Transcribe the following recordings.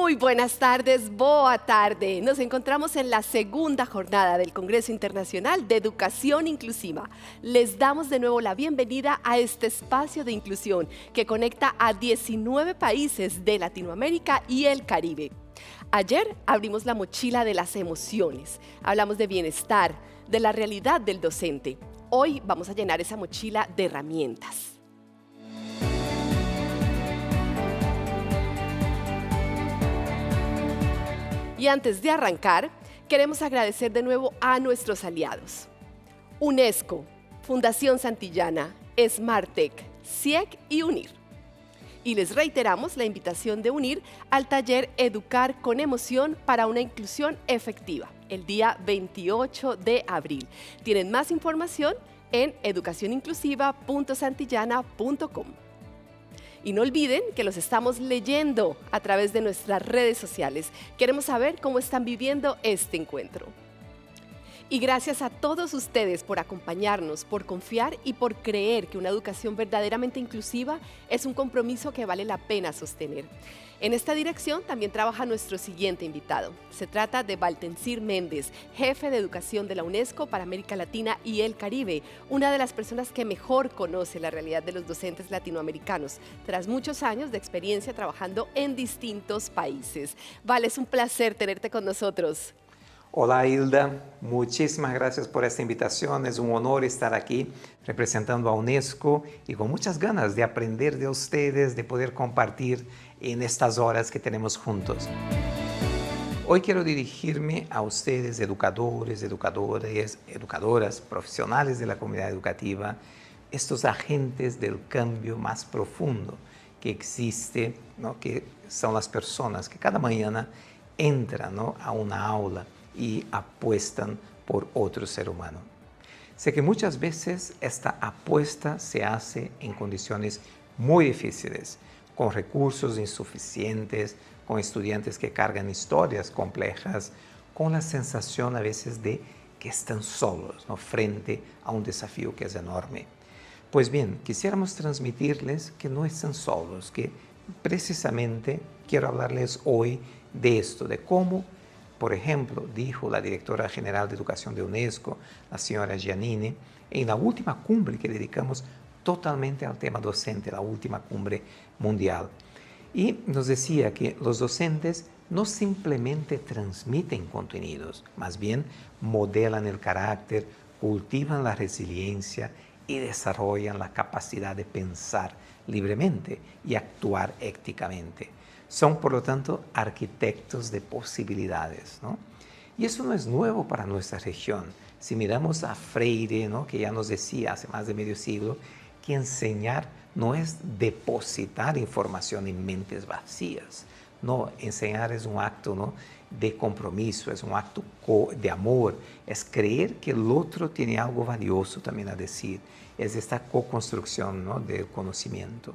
Muy buenas tardes, boa tarde. Nos encontramos en la segunda jornada del Congreso Internacional de Educación Inclusiva. Les damos de nuevo la bienvenida a este espacio de inclusión que conecta a 19 países de Latinoamérica y el Caribe. Ayer abrimos la mochila de las emociones, hablamos de bienestar, de la realidad del docente. Hoy vamos a llenar esa mochila de herramientas. Y antes de arrancar, queremos agradecer de nuevo a nuestros aliados. UNESCO, Fundación Santillana, Smartec, CIEC y UNIR. Y les reiteramos la invitación de UNIR al taller Educar con Emoción para una inclusión efectiva, el día 28 de abril. Tienen más información en educacioninclusiva.santillana.com. Y no olviden que los estamos leyendo a través de nuestras redes sociales. Queremos saber cómo están viviendo este encuentro. Y gracias a todos ustedes por acompañarnos, por confiar y por creer que una educación verdaderamente inclusiva es un compromiso que vale la pena sostener. En esta dirección también trabaja nuestro siguiente invitado. Se trata de Valtencir Méndez, jefe de educación de la UNESCO para América Latina y el Caribe, una de las personas que mejor conoce la realidad de los docentes latinoamericanos, tras muchos años de experiencia trabajando en distintos países. Val, es un placer tenerte con nosotros. Hola Hilda, muchísimas gracias por esta invitación. Es un honor estar aquí representando a UNESCO y con muchas ganas de aprender de ustedes, de poder compartir en estas horas que tenemos juntos. Hoy quiero dirigirme a ustedes, educadores, educadoras, profesionales de la comunidad educativa, estos agentes del cambio más profundo que existe, ¿no? Que son las personas que cada mañana entran, ¿no? a una aula y apuestan por otro ser humano. Sé que muchas veces esta apuesta se hace en condiciones muy difíciles, con recursos insuficientes, con estudiantes que cargan historias complejas, con la sensación a veces de que están solos, ¿no? frente a un desafío que es enorme. Pues bien, quisiéramos transmitirles que no están solos, que precisamente quiero hablarles hoy de esto, de cómo, por ejemplo, dijo la directora general de Educación de UNESCO, la señora Giannini, en la última cumbre que dedicamos totalmente al tema docente, la última cumbre mundial. Y nos decía que los docentes no simplemente transmiten contenidos, más bien modelan el carácter, cultivan la resiliencia y desarrollan la capacidad de pensar libremente y actuar éticamente. Son, por lo tanto, arquitectos de posibilidades, ¿no? Y eso no es nuevo para nuestra región. Si miramos a Freire, ¿no? que ya nos decía hace más de medio siglo, que enseñar no es depositar información en mentes vacías. No, enseñar es un acto, ¿no? de compromiso, es un acto de amor, es creer que el otro tiene algo valioso también a decir, es esta co-construcción, ¿no? del conocimiento.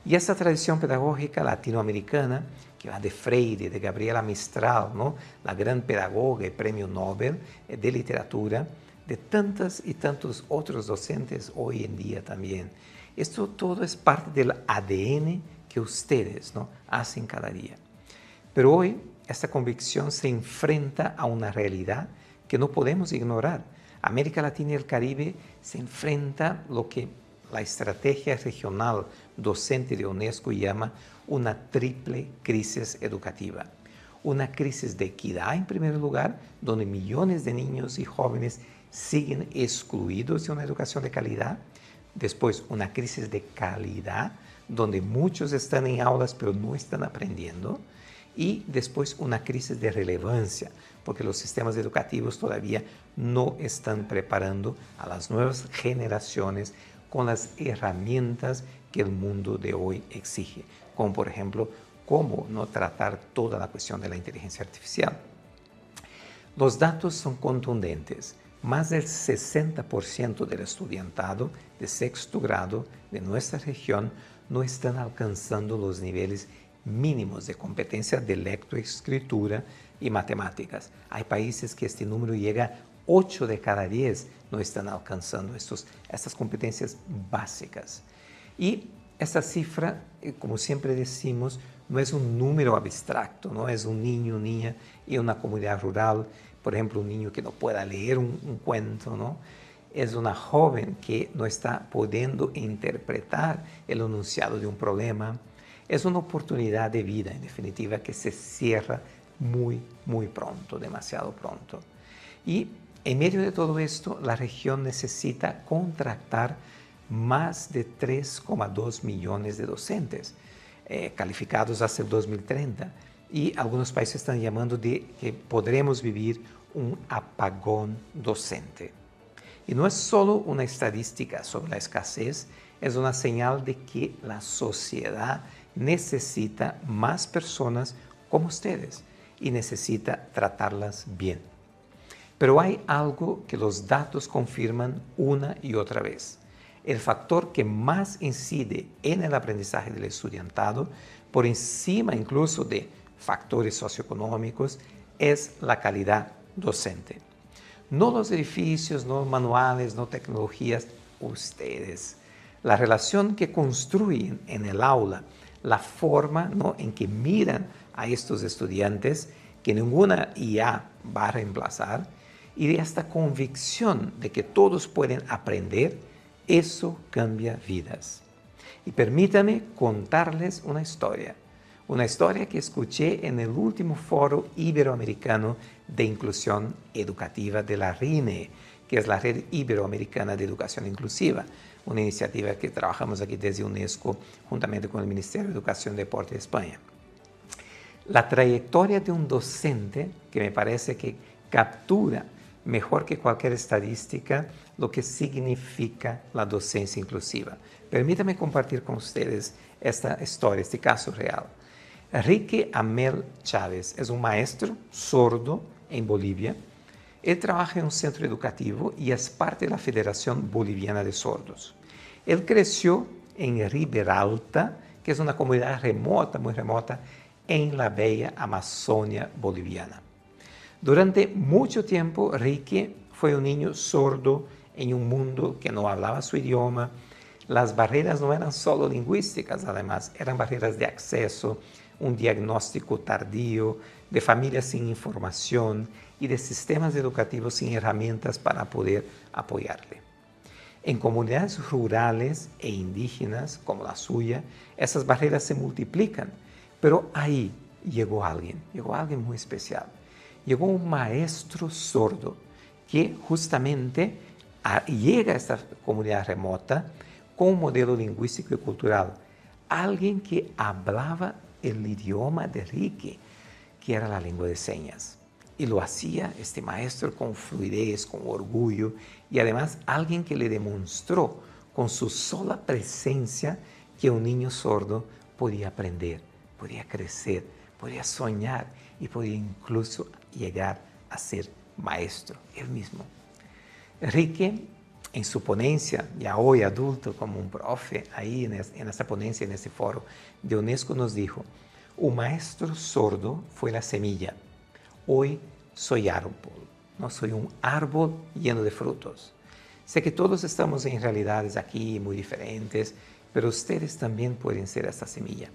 Y esta tradición pedagógica latinoamericana, que va de Freire, de Gabriela Mistral, ¿no? la gran pedagoga y premio Nobel de literatura, de tantas y tantos otros docentes hoy en día también. Esto todo es parte del ADN que ustedes, ¿no? hacen cada día. Pero hoy esta convicción se enfrenta a una realidad que no podemos ignorar. América Latina y el Caribe se enfrenta a lo que la estrategia regional docente de UNESCO llama una triple crisis educativa. Una crisis de equidad en primer lugar, donde millones de niños y jóvenes siguen excluidos de una educación de calidad. Después, una crisis de calidad, donde muchos están en aulas pero no están aprendiendo. Y después una crisis de relevancia, porque los sistemas educativos todavía no están preparando a las nuevas generaciones con las herramientas que el mundo de hoy exige, como por ejemplo, cómo no tratar toda la cuestión de la inteligencia artificial. Los datos son contundentes. Más del 60% del estudiantado de sexto grado de nuestra región no están alcanzando los niveles mínimos de competencia de lectoescritura y matemáticas. Hay países que este número llega a 8 de cada 10 no están alcanzando estas competencias básicas. Y Esta cifra, como siempre decimos, no es un número abstracto, no es un niño o niña en una comunidad rural, por ejemplo, un niño que no pueda leer un cuento, ¿no? Es una joven que no está pudiendo interpretar el enunciado de un problema. Es una oportunidad de vida, en definitiva, que se cierra muy, muy pronto, demasiado pronto. Y en medio de todo esto, la región necesita contratar más de 3,2 millones de docentes calificados hasta el 2030. Y algunos países están llamando de que podremos vivir un apagón docente. Y no es solo una estadística sobre la escasez, es una señal de que la sociedad necesita más personas como ustedes y necesita tratarlas bien. Pero hay algo que los datos confirman una y otra vez. El factor que más incide en el aprendizaje del estudiantado, por encima incluso de factores socioeconómicos, es la calidad docente. No los edificios, no manuales, no tecnologías, ustedes. La relación que construyen en el aula, la forma, ¿no?, en que miran a estos estudiantes, que ninguna IA va a reemplazar, y de esta convicción de que todos pueden aprender, eso cambia vidas. Y permítanme contarles una historia que escuché en el último foro iberoamericano de inclusión educativa de la RINE, que es la Red Iberoamericana de Educación Inclusiva, una iniciativa que trabajamos aquí desde UNESCO juntamente con el Ministerio de Educación y Deporte de España. La trayectoria de un docente que me parece que captura mejor que cualquier estadística lo que significa la docencia inclusiva. Permítame compartir con ustedes esta historia, este caso real. Enrique Amel Chávez es un maestro sordo en Bolivia. Él trabaja en un centro educativo y es parte de la Federación Boliviana de Sordos. Él creció en Riberalta, que es una comunidad remota, muy remota, en la bella Amazonia boliviana. Durante mucho tiempo, Enrique fue un niño sordo en un mundo que no hablaba su idioma. Las barreras no eran solo lingüísticas, además, eran barreras de acceso, un diagnóstico tardío, de familias sin información y de sistemas educativos sin herramientas para poder apoyarle. En comunidades rurales e indígenas como la suya, esas barreras se multiplican, pero ahí llegó alguien muy especial. Llegó un maestro sordo que justamente llega a esta comunidad remota con un modelo lingüístico y cultural. Alguien que hablaba el idioma de Enrique, que era la lengua de señas. Y lo hacía este maestro con fluidez, con orgullo, y además alguien que le demostró con su sola presencia que un niño sordo podía aprender, podía crecer, podía soñar y podía incluso llegar a ser maestro, él mismo. Enrique, en su ponencia, ya hoy adulto como un profe, ahí en esta ponencia, en este foro de UNESCO, nos dijo: un maestro sordo fue la semilla, hoy soy árbol, no soy un árbol lleno de frutos. Sé que todos estamos en realidades aquí muy diferentes, pero ustedes también pueden ser esta semilla.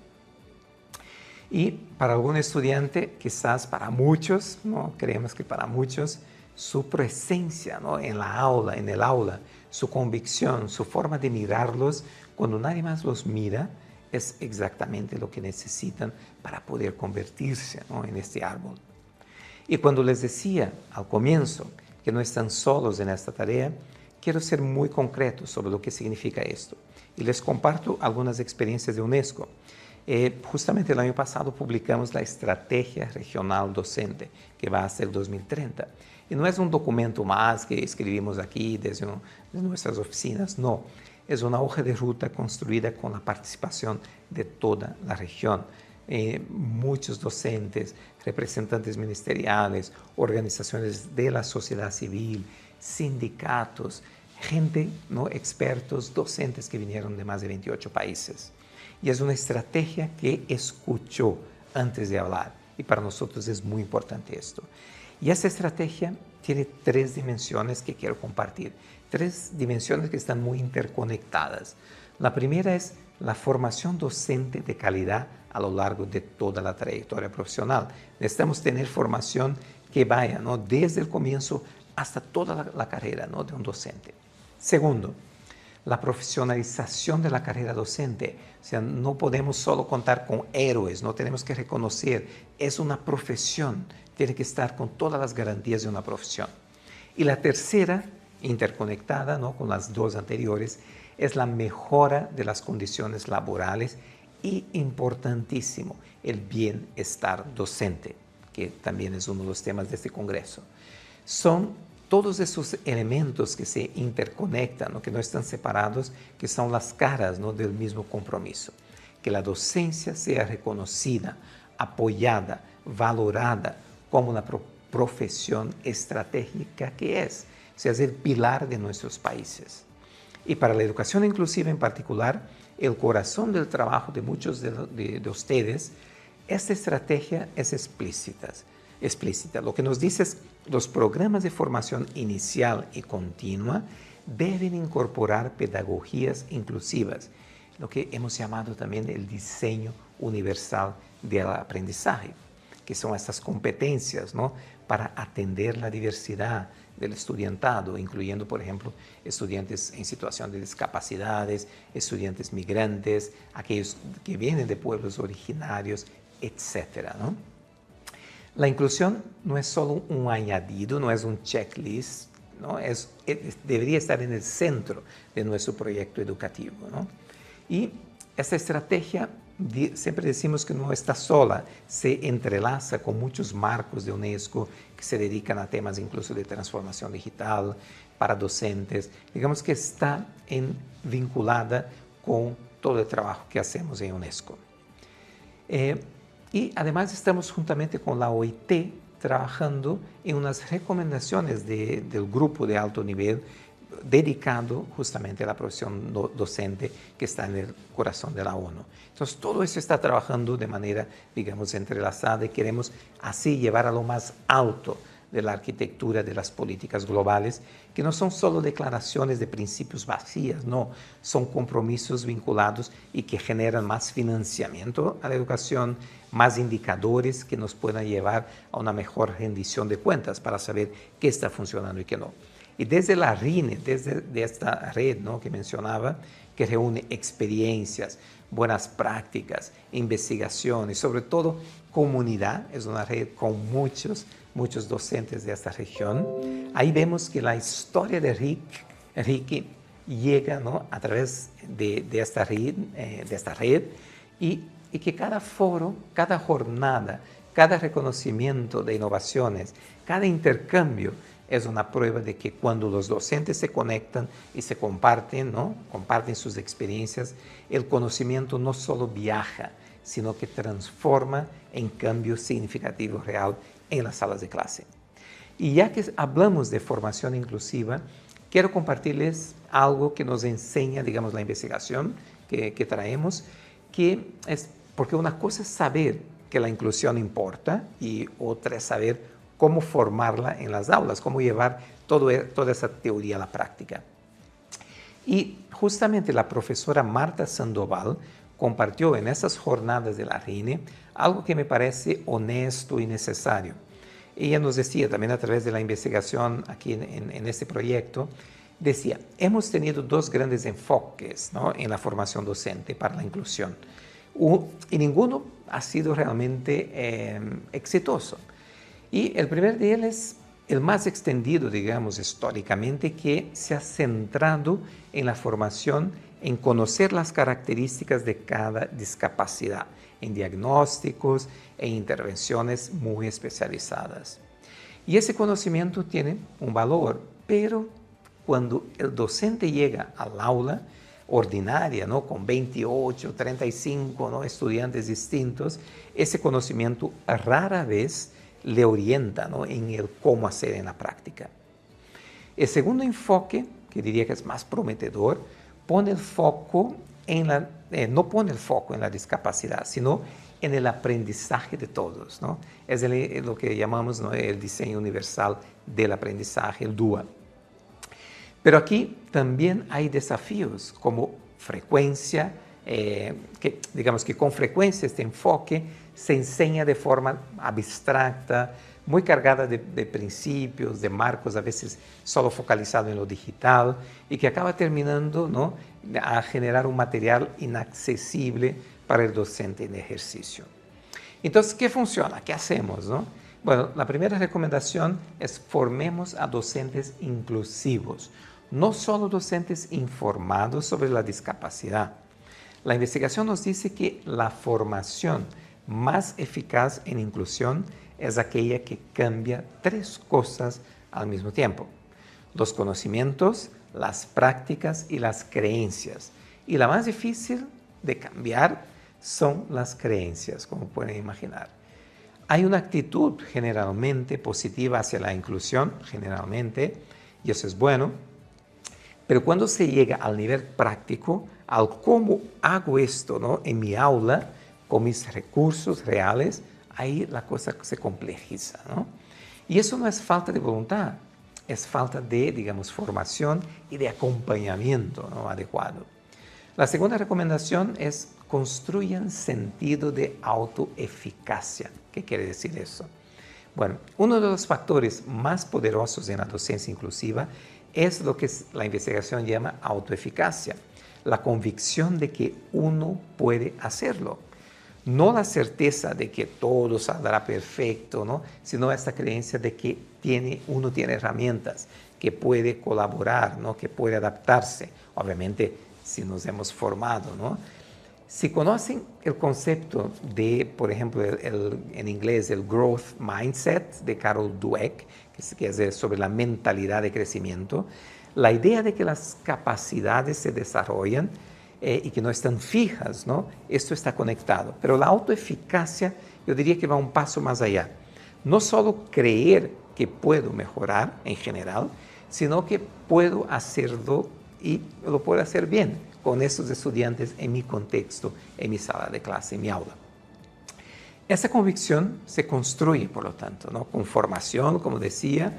Y para algún estudiante, quizás para muchos, ¿no?, creemos que para muchos, su presencia, ¿no?, en la aula, en el aula, su convicción, su forma de mirarlos, cuando nadie más los mira, es exactamente lo que necesitan para poder convertirse, ¿no?, en este árbol. Y cuando les decía al comienzo que no están solos en esta tarea, quiero ser muy concreto sobre lo que significa esto. Y les comparto algunas experiencias de UNESCO. Justamente el año pasado publicamos la Estrategia Regional Docente, que va hasta el 2030. Y no es un documento más que escribimos aquí desde nuestras oficinas, no. Es una hoja de ruta construida con la participación de toda la región. Muchos docentes, representantes ministeriales, organizaciones de la sociedad civil, sindicatos, gente, ¿no?, expertos, docentes que vinieron de más de 28 países. Y es una estrategia que escuchó antes de hablar. Y para nosotros es muy importante esto. Y esta estrategia tiene 3 dimensiones que quiero compartir. 3 dimensiones que están muy interconectadas. La primera es la formación docente de calidad a lo largo de toda la trayectoria profesional. Necesitamos tener formación que vaya, ¿no?, desde el comienzo hasta toda la carrera, ¿no?, de un docente. Segundo, la profesionalización de la carrera docente. O sea, no podemos solo contar con héroes, no tenemos que reconocer, es una profesión, tiene que estar con todas las garantías de una profesión. Y la tercera, interconectada, ¿no?, con las dos anteriores, es la mejora de las condiciones laborales y, importantísimo, el bienestar docente, que también es uno de los temas de este congreso. Son todos esos elementos que se interconectan, ¿no?, que no están separados, que son las caras, ¿no?, del mismo compromiso. Que la docencia sea reconocida, apoyada, valorada como una profesión estratégica que es. O sea, es el pilar de nuestros países. Y para la educación inclusiva en particular, el corazón del trabajo de muchos de ustedes, esta estrategia es explícita. Lo que nos dice es los programas de formación inicial y continua deben incorporar pedagogías inclusivas, lo que hemos llamado también el diseño universal del aprendizaje, que son estas competencias, ¿no?, para atender la diversidad del estudiantado, incluyendo, por ejemplo, estudiantes en situación de discapacidades, estudiantes migrantes, aquellos que vienen de pueblos originarios, etcétera, ¿no? La inclusión no es solo un añadido, no es un checklist, ¿no? Debería estar en el centro de nuestro proyecto educativo, ¿no? Y esta estrategia, siempre decimos que no está sola, se entrelaza con muchos marcos de UNESCO que se dedican a temas incluso de transformación digital para docentes. Digamos que está vinculada con todo el trabajo que hacemos en UNESCO. Y además estamos juntamente con la OIT trabajando en unas recomendaciones del grupo de alto nivel dedicado justamente a la profesión docente que está en el corazón de la ONU. Entonces, todo eso está trabajando de manera, digamos, entrelazada y queremos así llevar a lo más alto de la arquitectura de las políticas globales, que no son solo declaraciones de principios vacías, no, son compromisos vinculados y que generan más financiamiento a la educación, más indicadores que nos puedan llevar a una mejor rendición de cuentas para saber qué está funcionando y qué no. Y desde la RINE, desde esta red, ¿no?, que mencionaba, que reúne experiencias, buenas prácticas, investigaciones, sobre todo comunidad, es una red con muchos docentes de esta región. Ahí vemos que la historia de RIC llega, ¿no?, a través de esta red y que cada foro, cada jornada, cada reconocimiento de innovaciones, cada intercambio es una prueba de que cuando los docentes se conectan y se comparten, ¿no?, comparten sus experiencias, el conocimiento no solo viaja, sino que transforma en cambio significativo real en las salas de clase. Y ya que hablamos de formación inclusiva, quiero compartirles algo que nos enseña, digamos, la investigación que traemos, que es porque una cosa es saber que la inclusión importa y otra es saber cómo formarla en las aulas, cómo llevar toda esa teoría a la práctica. Y justamente la profesora Marta Sandoval compartió en esas jornadas de la RINE algo que me parece honesto y necesario. Ella nos decía, también a través de la investigación aquí en este proyecto, decía, hemos tenido dos grandes enfoques, ¿no?, en la formación docente para la inclusión. Y ninguno ha sido realmente exitoso. Y el primer de ellos es el más extendido, digamos, históricamente, que se ha centrado en la formación, en conocer las características de cada discapacidad, en diagnósticos e intervenciones muy especializadas. Y ese conocimiento tiene un valor, pero cuando el docente llega al aula ordinaria, ¿no?, con 28, 35, ¿no?, estudiantes distintos, ese conocimiento rara vez le orienta, ¿no?, en el cómo hacer en la práctica. El segundo enfoque, que diría que es más prometedor, pone el foco no pone el foco en la discapacidad, sino en el aprendizaje de todos, ¿no? Es lo que llamamos, ¿no?, el diseño universal del aprendizaje, el DUA. Pero aquí también hay desafíos como frecuencia, digamos que con frecuencia este enfoque se enseña de forma abstracta, muy cargada de principios, de marcos, a veces solo focalizado en lo digital, y que acaba terminando, ¿no?, a generar un material inaccesible para el docente en ejercicio. Entonces, ¿qué funciona? ¿Qué hacemos, no? Bueno, la primera recomendación es formemos a docentes inclusivos, no solo docentes informados sobre la discapacidad. La investigación nos dice que la formación más eficaz en inclusión es aquella que cambia 3 cosas al mismo tiempo: los conocimientos, las prácticas y las creencias. Y la más difícil de cambiar son las creencias, como pueden imaginar. Hay una actitud generalmente positiva hacia la inclusión, generalmente, y eso es bueno, pero cuando se llega al nivel práctico, al cómo hago esto, ¿no?, en mi aula, con mis recursos reales, ahí la cosa se complejiza, ¿no? Y eso no es falta de voluntad, es falta de, digamos, formación y de acompañamiento, ¿no?, adecuado. La segunda recomendación es construyan sentido de autoeficacia. ¿Qué quiere decir eso? Bueno, uno de los factores más poderosos en la docencia inclusiva es lo que la investigación llama autoeficacia, la convicción de que uno puede hacerlo. No la certeza de que todo saldrá perfecto, ¿no?, sino esta creencia de que uno tiene herramientas, que puede colaborar, ¿no?, que puede adaptarse, obviamente si nos hemos formado, ¿no? Si conocen el concepto de, por ejemplo, en inglés, el growth mindset de Carol Dweck, que es sobre la mentalidad de crecimiento, la idea de que las capacidades se desarrollan y que no están fijas, ¿no?, esto está conectado. Pero la autoeficacia, yo diría que va un paso más allá. No solo creer que puedo mejorar en general, sino que puedo hacerlo y lo puedo hacer bien con estos estudiantes en mi contexto, en mi sala de clase, en mi aula. Esa convicción se construye, por lo tanto, ¿no?, con formación, como decía,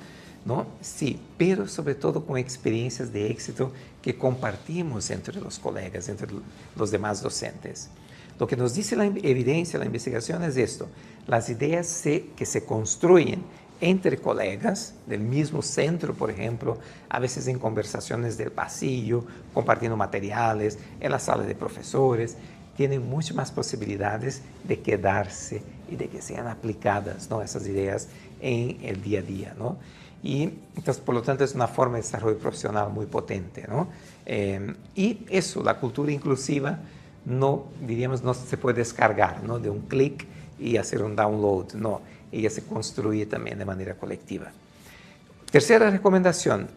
¿no? Sí, pero sobre todo con experiencias de éxito que compartimos entre los colegas, entre los demás docentes. Lo que nos dice la evidencia, la investigación es esto: las ideas que se construyen entre colegas del mismo centro, por ejemplo, a veces en conversaciones del pasillo, compartiendo materiales, en la sala de profesores, tienen muchas más posibilidades de quedarse y de que sean aplicadas, ¿no?, esas ideas en el día a día, ¿no? Y entonces, por lo tanto, es una forma de desarrollo profesional muy potente, ¿no? Y eso, la cultura inclusiva, no, diríamos, no se puede descargar, ¿no?, de un clic y hacer un download, no, ella se construye también de manera colectiva. Tercera recomendación: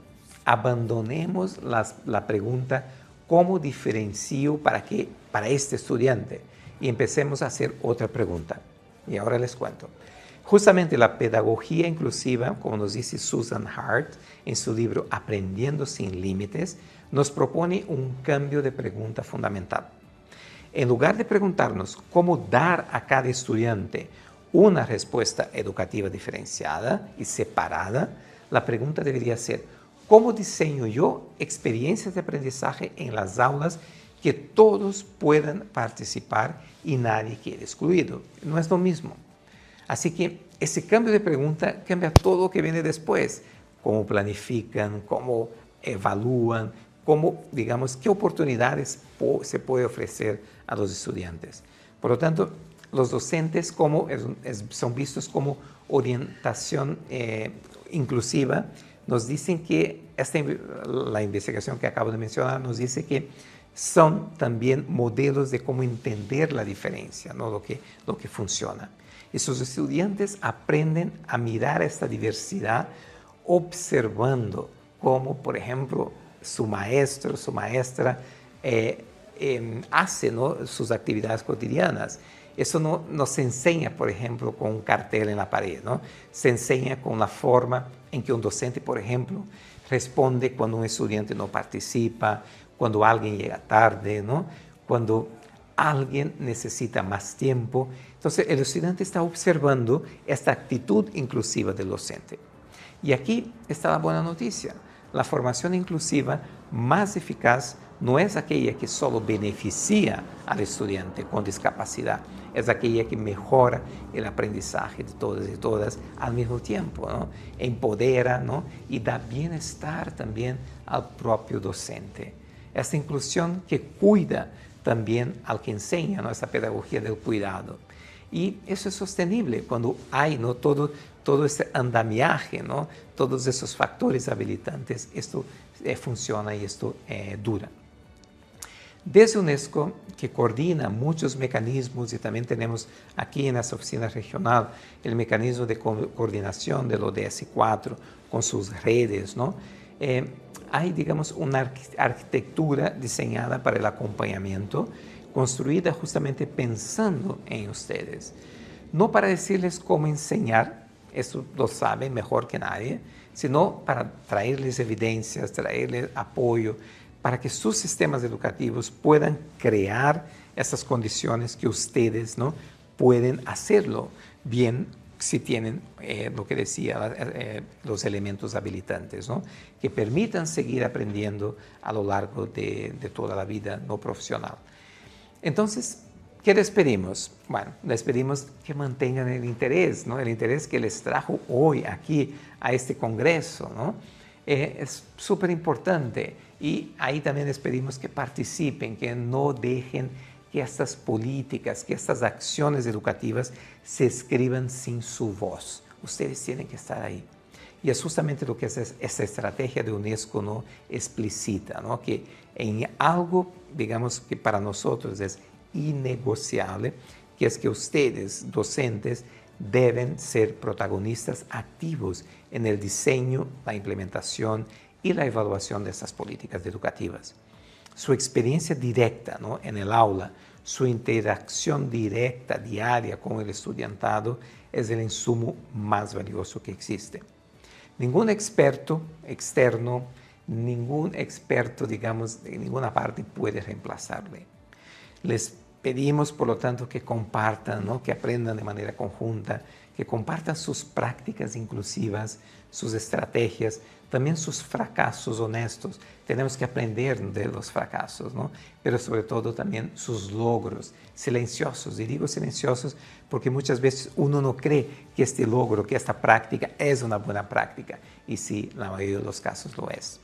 abandonemos la pregunta ¿cómo diferencio para este estudiante? Y empecemos a hacer otra pregunta. Y ahora les cuento. Justamente la pedagogía inclusiva, como nos dice Susan Hart en su libro Aprendiendo sin Límites, nos propone un cambio de pregunta fundamental. En lugar de preguntarnos cómo dar a cada estudiante una respuesta educativa diferenciada y separada, la pregunta debería ser: ¿cómo diseño yo experiencias de aprendizaje en las aulas que todos puedan participar y nadie quede excluido? No es lo mismo. Así que ese cambio de pregunta cambia todo lo que viene después: cómo planifican, cómo evalúan, cómo, digamos, qué oportunidades se puede ofrecer a los estudiantes. Por lo tanto, los docentes son vistos como orientación inclusiva. Nos dicen que la investigación que acabo de mencionar nos dice que son también modelos de cómo entender la diferencia, ¿no?, lo que funciona. Y sus estudiantes aprenden a mirar esta diversidad observando cómo, por ejemplo, su maestro, su maestra hace, ¿no?, sus actividades cotidianas. Eso no se enseña, por ejemplo, con un cartel en la pared, ¿no? Se enseña con la forma en que un docente, por ejemplo, responde cuando un estudiante no participa, cuando alguien llega tarde, ¿no?, cuando alguien necesita más tiempo. Entonces, el estudiante está observando esta actitud inclusiva del docente. Y aquí está la buena noticia. la formación inclusiva más eficaz no es aquella que solo beneficia al estudiante con discapacidad, es aquella que mejora el aprendizaje de todos y todas al mismo tiempo, ¿no? Empodera, ¿no? Y da bienestar también al propio docente. Esta inclusión que cuida también al que enseña, ¿no? Esta pedagogía del cuidado. Y eso es sostenible cuando hay, ¿no? todo este andamiaje, ¿no? Todos esos factores habilitantes, esto funciona y esto dura. Desde UNESCO, que coordina muchos mecanismos, y también tenemos aquí en esta oficina regional el mecanismo de coordinación del ODS 4 con sus redes, ¿no? Hay, digamos, una arquitectura diseñada para el acompañamiento, construida justamente pensando en ustedes. No para decirles cómo enseñar, eso lo saben mejor que nadie, sino para traerles evidencias, traerles apoyo, para que sus sistemas educativos puedan crear estas condiciones que ustedes, ¿no? Pueden hacerlo bien si tienen lo que decía, los elementos habilitantes, ¿no? Que permitan seguir aprendiendo a lo largo de toda la vida no profesional. Entonces, ¿qué les pedimos? Bueno, les pedimos que mantengan el interés, ¿no? El interés que les trajo hoy aquí a este congreso, ¿no? Es súper importante. Y ahí también les pedimos que participen, que no dejen que estas políticas, que estas acciones educativas se escriban sin su voz. Ustedes tienen que estar ahí. Y es justamente lo que esta estrategia de UNESCO, ¿no? Explicita, ¿no? Que en algo, digamos, que para nosotros es innegociable, que es que ustedes, docentes, deben ser protagonistas activos en el diseño, la implementación y la evaluación de estas políticas educativas. Su experiencia directa, ¿no? En el aula, su interacción directa, diaria con el estudiantado, es el insumo más valioso que existe. Ningún experto externo, ningún experto, digamos, de ninguna parte puede reemplazarle. Les pedimos, por lo tanto, que compartan, ¿no? Que aprendan de manera conjunta, que compartan sus prácticas inclusivas, sus estrategias, también sus fracasos honestos. Tenemos que aprender de los fracasos, ¿no? Pero sobre todo también sus logros silenciosos. Y digo silenciosos porque muchas veces uno no cree que este logro, que esta práctica es una buena práctica. Y sí, la mayoría de los casos lo es.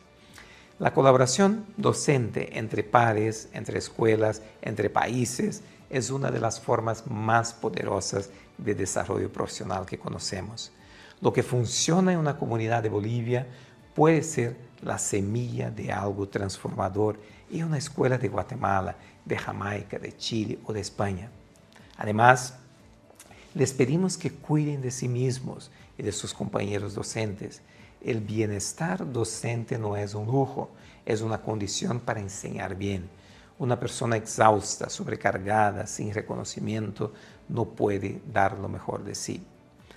La colaboración docente entre pares, entre escuelas, entre países, es una de las formas más poderosas de desarrollo profesional que conocemos. Lo que funciona en una comunidad de Bolivia puede ser la semilla de algo transformador en una escuela de Guatemala, de Jamaica, de Chile o de España. Además, les pedimos que cuiden de sí mismos y de sus compañeros docentes. El bienestar docente no es un lujo, es una condición para enseñar bien. Una persona exhausta, sobrecargada, sin reconocimiento, no puede dar lo mejor de sí.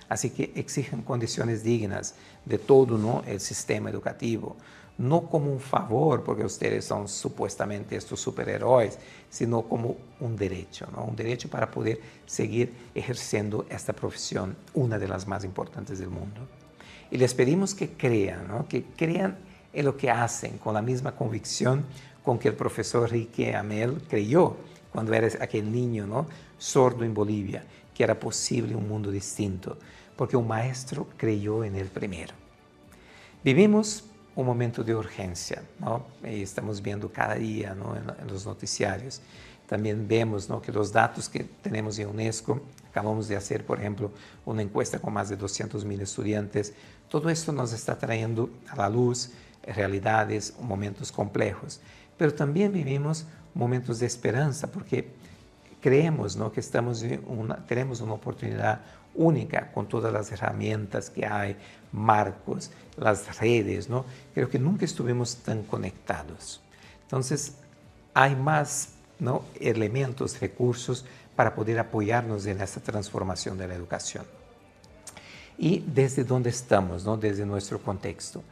Así que exigen condiciones dignas de todo, ¿no? El sistema educativo, no como un favor, porque ustedes son supuestamente estos superhéroes, sino como un derecho, ¿no? Un derecho para poder seguir ejerciendo esta profesión, una de las más importantes del mundo. Y les pedimos que crean, ¿no? Que crean en lo que hacen, con la misma convicción con que el profesor Rique Amel creyó cuando era aquel niño, ¿no? Sordo en Bolivia, que era posible un mundo distinto, porque un maestro creyó en él primero. Vivimos un momento de urgencia, ¿no? Y estamos viendo cada día, ¿no? en los noticiarios. También vemos, ¿no? Que los datos que tenemos en UNESCO, acabamos de hacer, por ejemplo, una encuesta con más de 200,000 estudiantes. Todo esto nos está trayendo a la luz realidades, momentos complejos. Pero también vivimos momentos de esperanza, porque creemos, ¿no? Que tenemos una oportunidad única con todas las herramientas que hay, marcos, las redes, ¿no? Creo que nunca estuvimos tan conectados. Entonces, hay más, ¿no? Elementos, recursos para poder apoyarnos en esta transformación de la educación. Y desde donde estamos, ¿no? Desde nuestro contexto.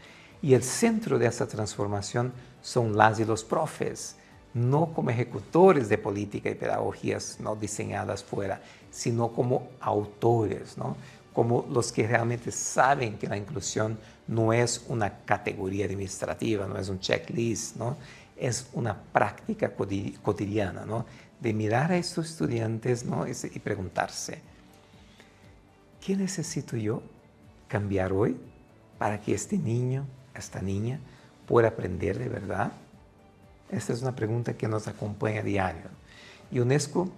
Y el centro de esta transformación son las y los profes, no como ejecutores de política y pedagogías no diseñadas fuera, sino como autores, ¿no? como los que realmente saben que la inclusión no es una categoría administrativa, no es un checklist, ¿no? Es una práctica cotidiana, ¿no? De mirar a estos estudiantes, ¿no? Y preguntarse, ¿qué necesito yo cambiar hoy para que este niño, esta niña, pueda aprender de verdad? Esta es una pregunta que nos acompaña a diario. Y UNESCO,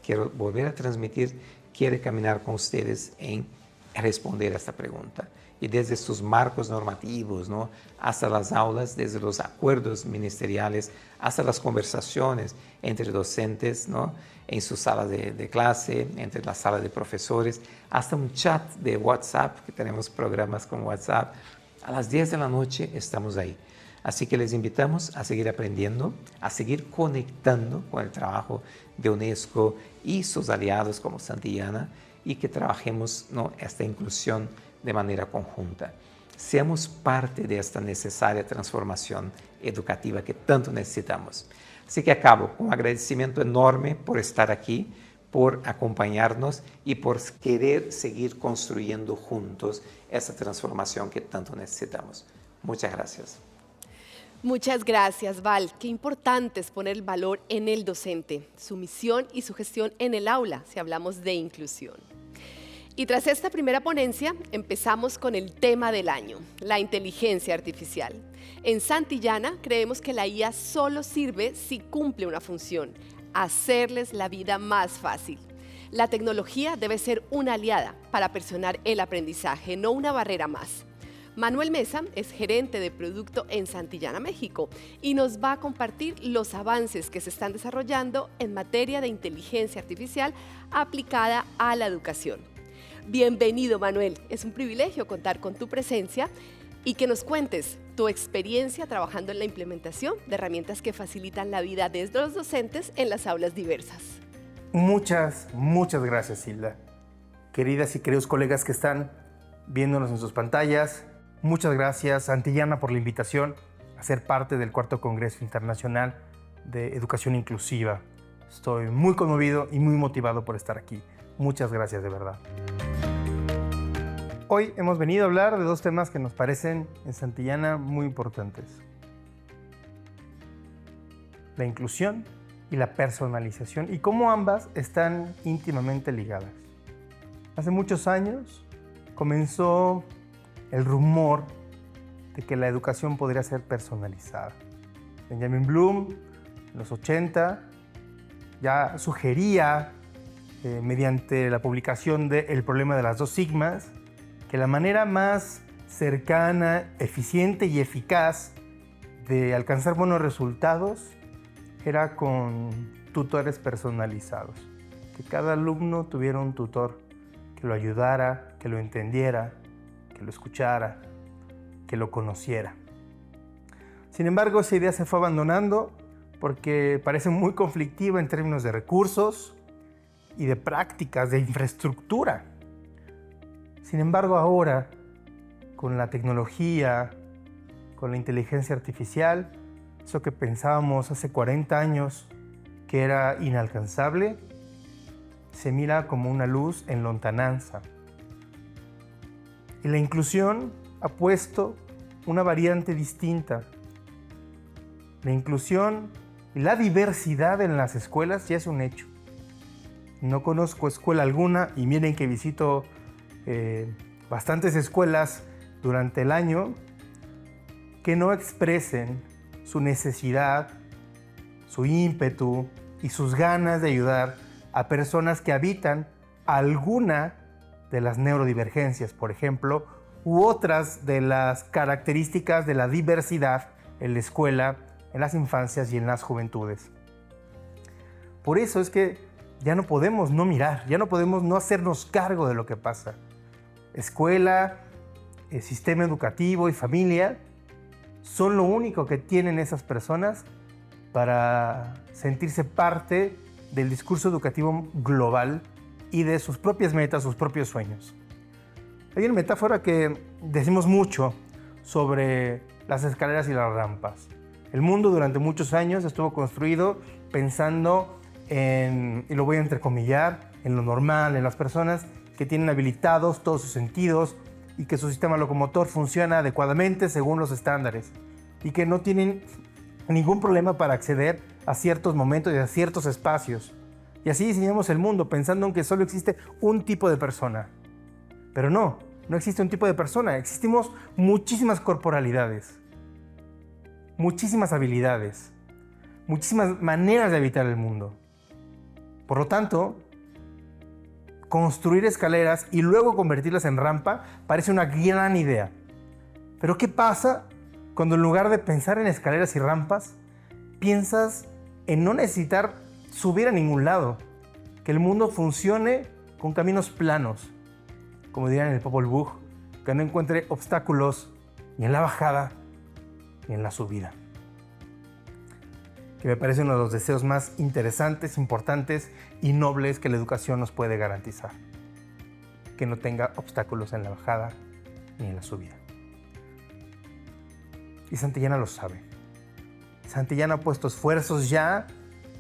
quiero volver a transmitir, quiere caminar con ustedes en responder a esta pregunta. Y desde estos marcos normativos, ¿no? Hasta las aulas, desde los acuerdos ministeriales, hasta las conversaciones entre docentes, ¿no? En su sala de clase, entre la sala de profesores, hasta un chat de WhatsApp, que tenemos programas con WhatsApp. A las 10 de la noche estamos ahí. Así que les invitamos a seguir aprendiendo, a seguir conectando con el trabajo de UNESCO y sus aliados como Santillana, y que trabajemos, ¿no? Esta inclusión de manera conjunta. Seamos parte de esta necesaria transformación educativa que tanto necesitamos. Así que acabo con un agradecimiento enorme por estar aquí, por acompañarnos y por querer seguir construyendo juntos esta transformación que tanto necesitamos. Muchas gracias. Muchas gracias, Val. Qué importante es poner el valor en el docente, su misión y su gestión en el aula, si hablamos de inclusión. Y tras esta primera ponencia, empezamos con el tema del año, la inteligencia artificial. En Santillana creemos que la IA solo sirve si cumple una función, hacerles la vida más fácil. La tecnología debe ser una aliada para personar el aprendizaje, no una barrera más. Manuel Mesa es gerente de producto en Santillana, México, y nos va a compartir los avances que se están desarrollando en materia de inteligencia artificial aplicada a la educación. Bienvenido, Manuel. Es un privilegio contar con tu presencia y que nos cuentes tu experiencia trabajando en la implementación de herramientas que facilitan la vida de los docentes en las aulas diversas. Muchas gracias, Hilda. Queridas y queridos colegas que están viéndonos en sus pantallas, muchas gracias, Santillana, por la invitación a ser parte del Cuarto Congreso Internacional de Educación Inclusiva. Estoy muy conmovido y muy motivado por estar aquí. Muchas gracias, de verdad. Hoy hemos venido a hablar de dos temas que nos parecen en Santillana muy importantes: la inclusión y la personalización, y cómo ambas están íntimamente ligadas. Hace muchos años comenzó el rumor de que la educación podría ser personalizada. Benjamin Bloom, en los 80, ya sugería, mediante la publicación de El problema de las dos sigmas, que la manera más cercana, eficiente y eficaz de alcanzar buenos resultados era con tutores personalizados. Que cada alumno tuviera un tutor que lo ayudara, que lo entendiera, que lo escuchara, que lo conociera. Sin embargo, esa idea se fue abandonando porque parece muy conflictiva en términos de recursos y de prácticas, de infraestructura. Sin embargo, ahora, con la tecnología, con la inteligencia artificial, eso que pensábamos hace 40 años que era inalcanzable, se mira como una luz en lontananza. Y la inclusión ha puesto una variante distinta. La inclusión y la diversidad en las escuelas ya es un hecho. No conozco escuela alguna, y miren que visito bastantes escuelas durante el año, que no expresen su necesidad, su ímpetu y sus ganas de ayudar a personas que habitan alguna de las neurodivergencias, por ejemplo, u otras de las características de la diversidad en la escuela, en las infancias y en las juventudes. Por eso es que ya no podemos no mirar, ya no podemos no hacernos cargo de lo que pasa. Escuela, sistema educativo y familia son lo único que tienen esas personas para sentirse parte del discurso educativo global y de sus propias metas, sus propios sueños. Hay una metáfora que decimos mucho sobre las escaleras y las rampas. El mundo durante muchos años estuvo construido pensando en, y lo voy a entrecomillar, en lo normal, en las personas que tienen habilitados todos sus sentidos y que su sistema locomotor funciona adecuadamente según los estándares y que no tienen ningún problema para acceder a ciertos momentos y a ciertos espacios. Y así diseñamos el mundo pensando en que solo existe un tipo de persona. Pero no existe un tipo de persona, existimos muchísimas corporalidades, muchísimas habilidades, muchísimas maneras de habitar el mundo. Por lo tanto, construir escaleras y luego convertirlas en rampa parece una gran idea. Pero ¿qué pasa cuando en lugar de pensar en escaleras y rampas, piensas en no necesitar subir a ningún lado? Que el mundo funcione con caminos planos, como dirían en el Popol Vuh, que no encuentre obstáculos ni en la bajada ni en la subida. Que me parece uno de los deseos más interesantes, importantes y nobles que la educación nos puede garantizar. Que no tenga obstáculos en la bajada ni en la subida. Y Santillana lo sabe. Santillana ha puesto esfuerzos ya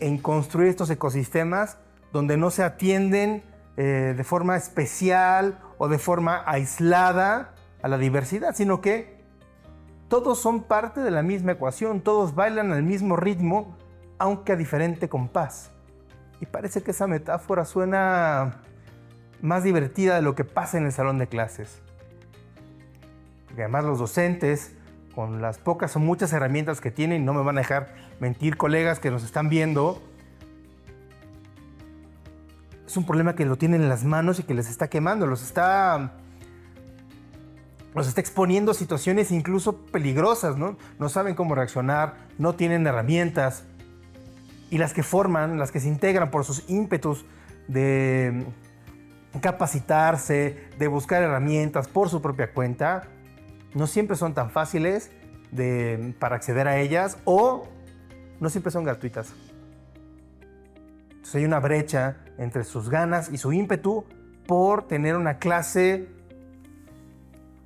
en construir estos ecosistemas donde no se atienden de forma especial o de forma aislada a la diversidad, sino que todos son parte de la misma ecuación, todos bailan al mismo ritmo, aunque a diferente compás. Y parece que esa metáfora suena más divertida de lo que pasa en el salón de clases. Porque además los docentes, con las pocas o muchas herramientas que tienen, no me van a dejar mentir colegas que nos están viendo, es un problema que lo tienen en las manos y que les está quemando, los está exponiendo a situaciones incluso peligrosas, ¿no? No saben cómo reaccionar, no tienen herramientas. Y las que forman, las que se integran por sus ímpetus de capacitarse, de buscar herramientas por su propia cuenta, no siempre son tan fáciles para acceder a ellas o no siempre son gratuitas. Entonces hay una brecha entre sus ganas y su ímpetu por tener una clase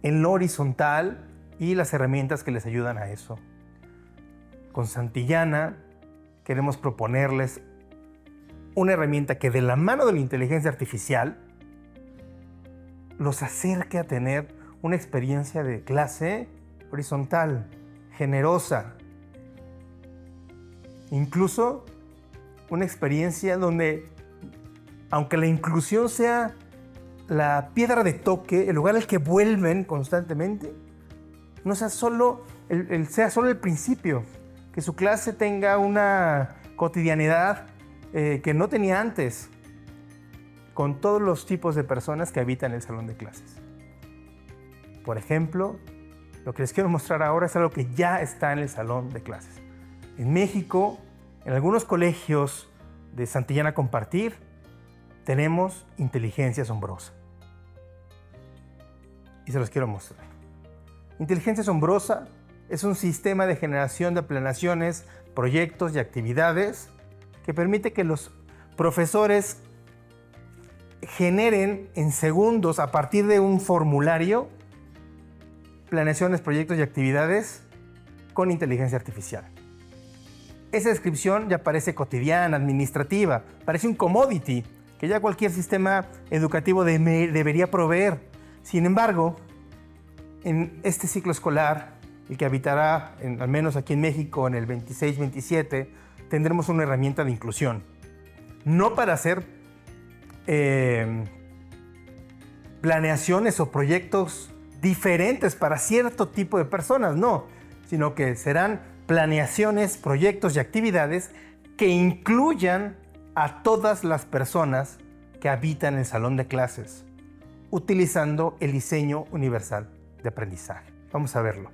en lo horizontal y las herramientas que les ayudan a eso. Con Santillana queremos proponerles una herramienta que de la mano de la inteligencia artificial los acerque a tener una experiencia de clase horizontal, generosa. Incluso una experiencia donde, aunque la inclusión sea la piedra de toque, el lugar al que vuelven constantemente, no sea solo el principio, que su clase tenga una cotidianidad que no tenía antes, con todos los tipos de personas que habitan el salón de clases. Por ejemplo, lo que les quiero mostrar ahora es algo que ya está en el salón de clases. En México, en algunos colegios de Santillana Compartir, tenemos inteligencia asombrosa. Y se los quiero mostrar. Inteligencia asombrosa es un sistema de generación de planeaciones, proyectos y actividades que permite que los profesores generen en segundos, a partir de un formulario, planeaciones, proyectos y actividades con inteligencia artificial. Esa descripción ya parece cotidiana, administrativa, parece un commodity que ya cualquier sistema educativo debería proveer. Sin embargo, en este ciclo escolar, el que habitará, al menos aquí en México, en el 26-27, tendremos una herramienta de inclusión. No para hacer planeaciones o proyectos diferentes para cierto tipo de personas, no, sino que serán planeaciones, proyectos y actividades que incluyan a todas las personas que habitan el salón de clases, utilizando el diseño universal de aprendizaje. Vamos a verlo.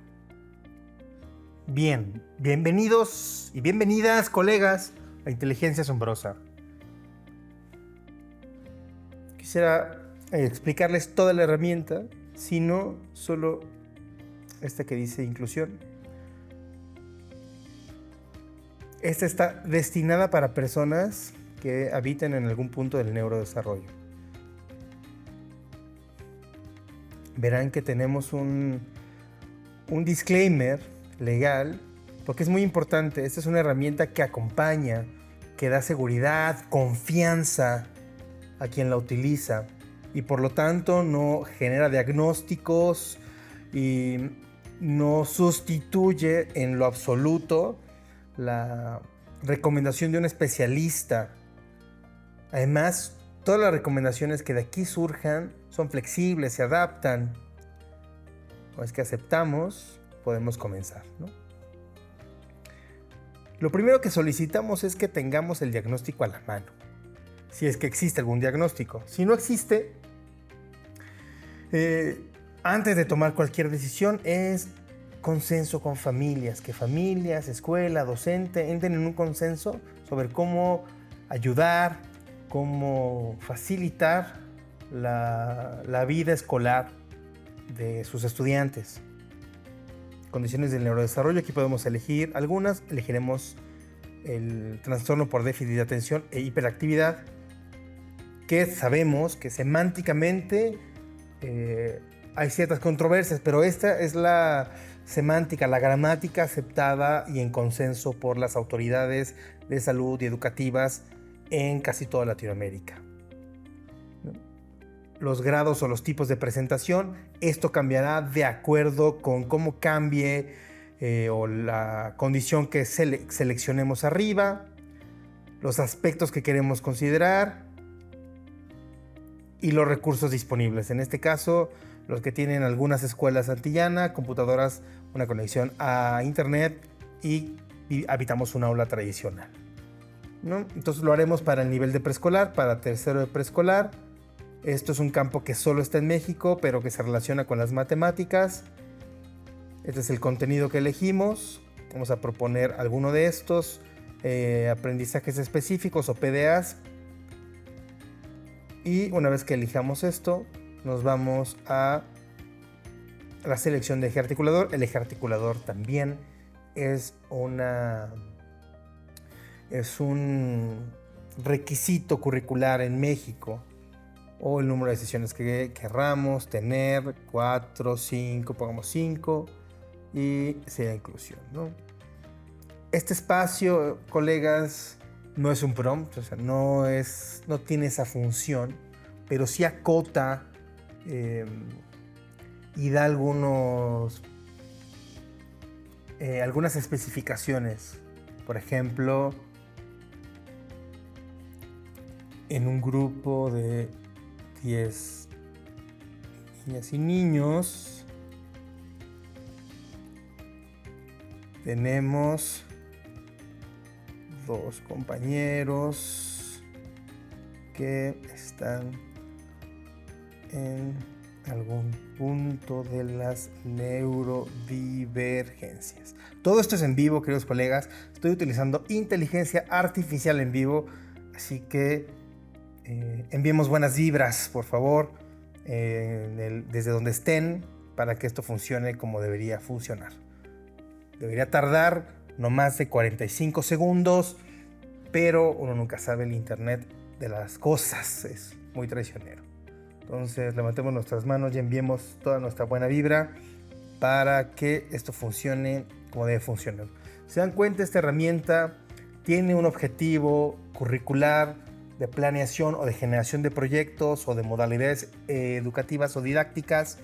Bien, bienvenidos y bienvenidas, colegas, a Inteligencia Asombrosa. Quisiera explicarles toda la herramienta, sino solo esta que dice inclusión. Esta está destinada para personas que habiten en algún punto del neurodesarrollo. Verán que tenemos un disclaimer legal, porque es muy importante. Esta es una herramienta que acompaña, que da seguridad, confianza a quien la utiliza. y por lo tanto no genera diagnósticos y no sustituye en lo absoluto la recomendación de un especialista. Además, todas las recomendaciones que de aquí surjan son flexibles, se adaptan. Una vez que aceptamos, podemos comenzar, ¿no? Lo primero que solicitamos es que tengamos el diagnóstico a la mano, si es que existe algún diagnóstico. Si no existe, antes de tomar cualquier decisión es consenso con familias, que familias, escuela, docente entren en un consenso sobre cómo ayudar, cómo facilitar la vida escolar de sus estudiantes. Condiciones del neurodesarrollo, aquí podemos elegir algunas. Elegiremos el trastorno por déficit de atención e hiperactividad, que sabemos que semánticamente hay ciertas controversias, pero esta es la semántica, la gramática aceptada y en consenso por las autoridades de salud y educativas en casi toda Latinoamérica. Los grados o los tipos de presentación, esto cambiará de acuerdo con cómo cambie o la condición que seleccionemos arriba, los aspectos que queremos considerar y los recursos disponibles. En este caso, los que tienen algunas escuelas Santillana, computadoras, una conexión a internet y habitamos un aula tradicional, ¿no? Entonces lo haremos para el nivel de preescolar, para tercero de preescolar. Esto es un campo que solo está en México, pero que se relaciona con las matemáticas. Este es el contenido que elegimos. Vamos a proponer alguno de estos, aprendizajes específicos o PDAs. Y una vez que elijamos esto, nos vamos a la selección de eje articulador. El eje articulador también es un requisito curricular en México, o el número de sesiones que querramos tener, 4, 5, pongamos 5, y sea inclusión, ¿no? Este espacio, colegas, no es un prompt, o sea, no tiene esa función, pero sí acota y da algunas especificaciones. Por ejemplo, en un grupo de 10 niñas y niños tenemos 2 compañeros que están en algún punto de las neurodivergencias. Todo esto es en vivo, queridos colegas. Estoy utilizando inteligencia artificial en vivo, así que enviemos buenas vibras, por favor, desde donde estén, para que esto funcione como debería funcionar. Debería tardar no más de 45 segundos, pero uno nunca sabe, el internet de las cosas es muy traicionero. Entonces levantemos nuestras manos y enviemos toda nuestra buena vibra para que esto funcione como debe funcionar. Se dan cuenta, esta herramienta tiene un objetivo curricular, de planeación o de generación de proyectos o de modalidades educativas o didácticas,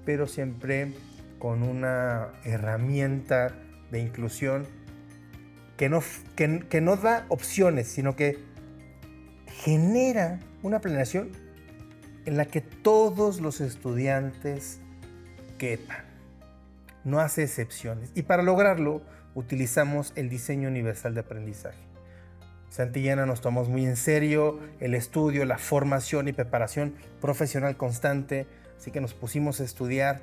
pero siempre con una herramienta de inclusión que no da opciones, sino que genera una planeación en la que todos los estudiantes quepan. No hace excepciones. Y para lograrlo utilizamos el diseño universal de aprendizaje. Santillana nos tomamos muy en serio el estudio, la formación y preparación profesional constante, así que nos pusimos a estudiar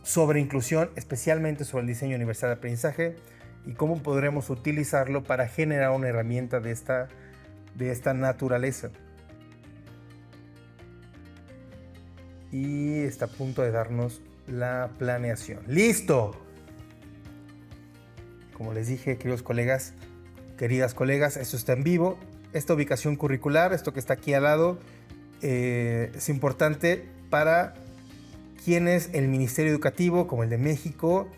sobre inclusión, especialmente sobre el diseño universal de aprendizaje y cómo podremos utilizarlo para generar una herramienta de esta naturaleza. Y está a punto de darnos la planeación. ¡Listo! Como les dije, queridos colegas, queridas colegas, esto está en vivo. Esta ubicación curricular, esto que está aquí al lado, es importante para quienes el Ministerio Educativo, como el de México,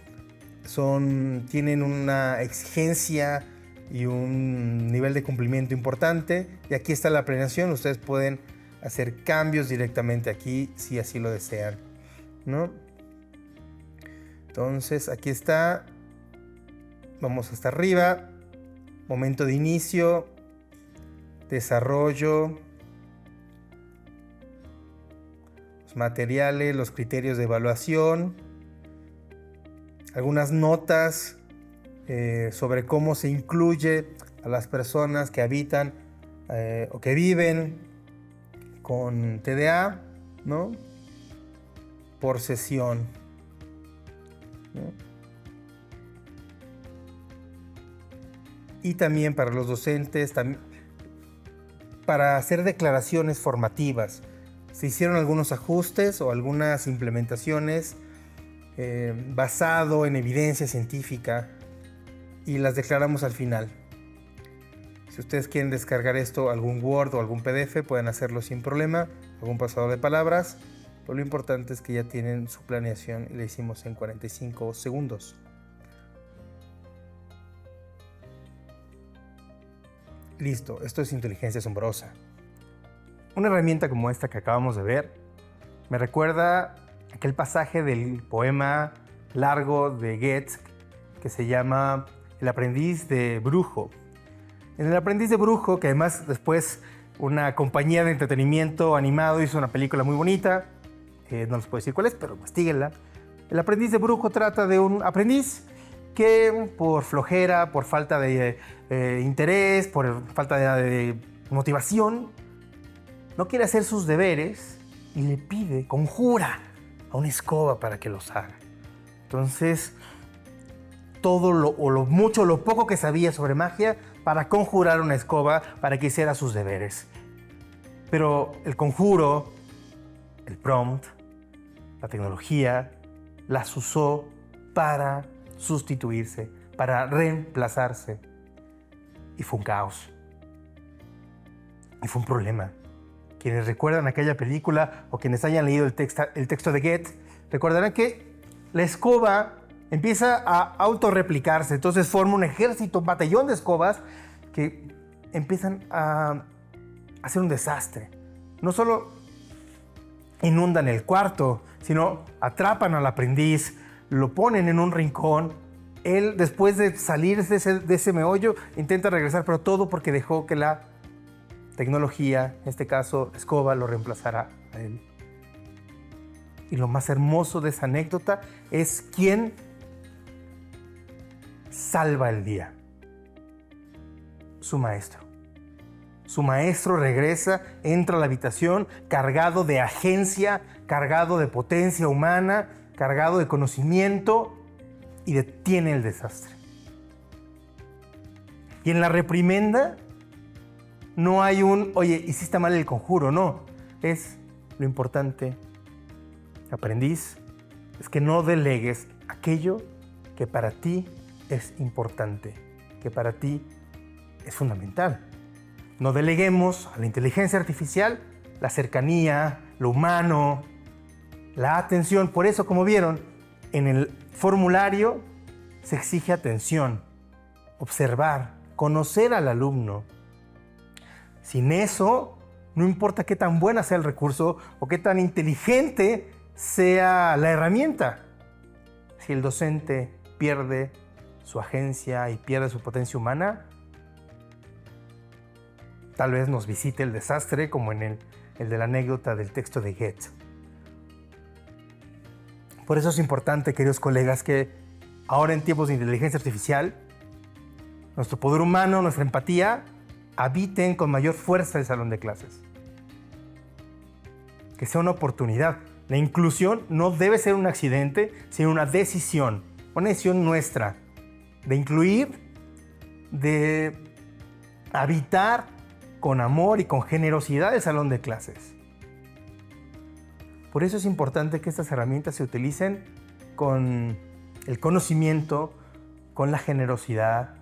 tienen una exigencia y un nivel de cumplimiento importante. Y aquí está la planeación. Ustedes pueden hacer cambios directamente aquí si así lo desean, ¿no? Entonces aquí está, vamos hasta arriba, momento de inicio, desarrollo, los materiales, los criterios de evaluación, algunas notas sobre cómo se incluye a las personas que habitan o que viven con TDA, ¿no? Por sesión, ¿no? Y también para los docentes, para hacer declaraciones formativas. Se hicieron algunos ajustes o algunas implementaciones basado en evidencia científica y las declaramos al final. Si ustedes quieren descargar esto, algún Word o algún PDF, pueden hacerlo sin problema, algún pasador de palabras, pero lo importante es que ya tienen su planeación y la hicimos en 45 segundos. Listo, esto es inteligencia asombrosa. Una herramienta como esta que acabamos de ver me recuerda aquel pasaje del poema largo de Goethe que se llama El aprendiz de Brujo. En El aprendiz de Brujo, que además después una compañía de entretenimiento animado hizo una película muy bonita, no les puedo decir cuál es, pero investíguenla. El aprendiz de Brujo trata de un aprendiz que por flojera, por falta de interés, por falta de motivación, no quiere hacer sus deberes y le pide, conjura a una escoba para que los haga. Entonces, todo lo mucho o lo poco que sabía sobre magia para conjurar una escoba para que hiciera sus deberes. Pero el conjuro, el prompt, la tecnología, las usó para sustituirse, para reemplazarse. Y fue un caos. Y fue un problema. Quienes recuerdan aquella película o quienes hayan leído el texto de Goethe, recordarán que la escoba empieza a autorreplicarse. Entonces forma un ejército, un batallón de escobas que empiezan a hacer un desastre. No solo inundan el cuarto, sino atrapan al aprendiz, lo ponen en un rincón. Él, después de salir de ese meollo, intenta regresar, pero todo porque dejó que la tecnología, en este caso escoba, lo reemplazará a él. Y lo más hermoso de esa anécdota es quién salva el día. Su maestro. Su maestro regresa, entra a la habitación cargado de agencia, cargado de potencia humana, cargado de conocimiento y detiene el desastre. Y en la reprimenda no hay oye, hiciste mal el conjuro, no. Es lo importante, aprendiz, es que no delegues aquello que para ti es importante, que para ti es fundamental. No deleguemos a la inteligencia artificial la cercanía, lo humano, la atención. Por eso, como vieron, en el formulario se exige atención, observar, conocer al alumno. Sin eso, no importa qué tan buena sea el recurso o qué tan inteligente sea la herramienta. Si el docente pierde su agencia y pierde su potencia humana, tal vez nos visite el desastre como en el de la anécdota del texto de Goethe. Por eso es importante, queridos colegas, que ahora en tiempos de inteligencia artificial, nuestro poder humano, nuestra empatía, habiten con mayor fuerza el salón de clases. Que sea una oportunidad. La inclusión no debe ser un accidente, sino una decisión nuestra de incluir, de habitar con amor y con generosidad el salón de clases. Por eso es importante que estas herramientas se utilicen con el conocimiento, con la generosidad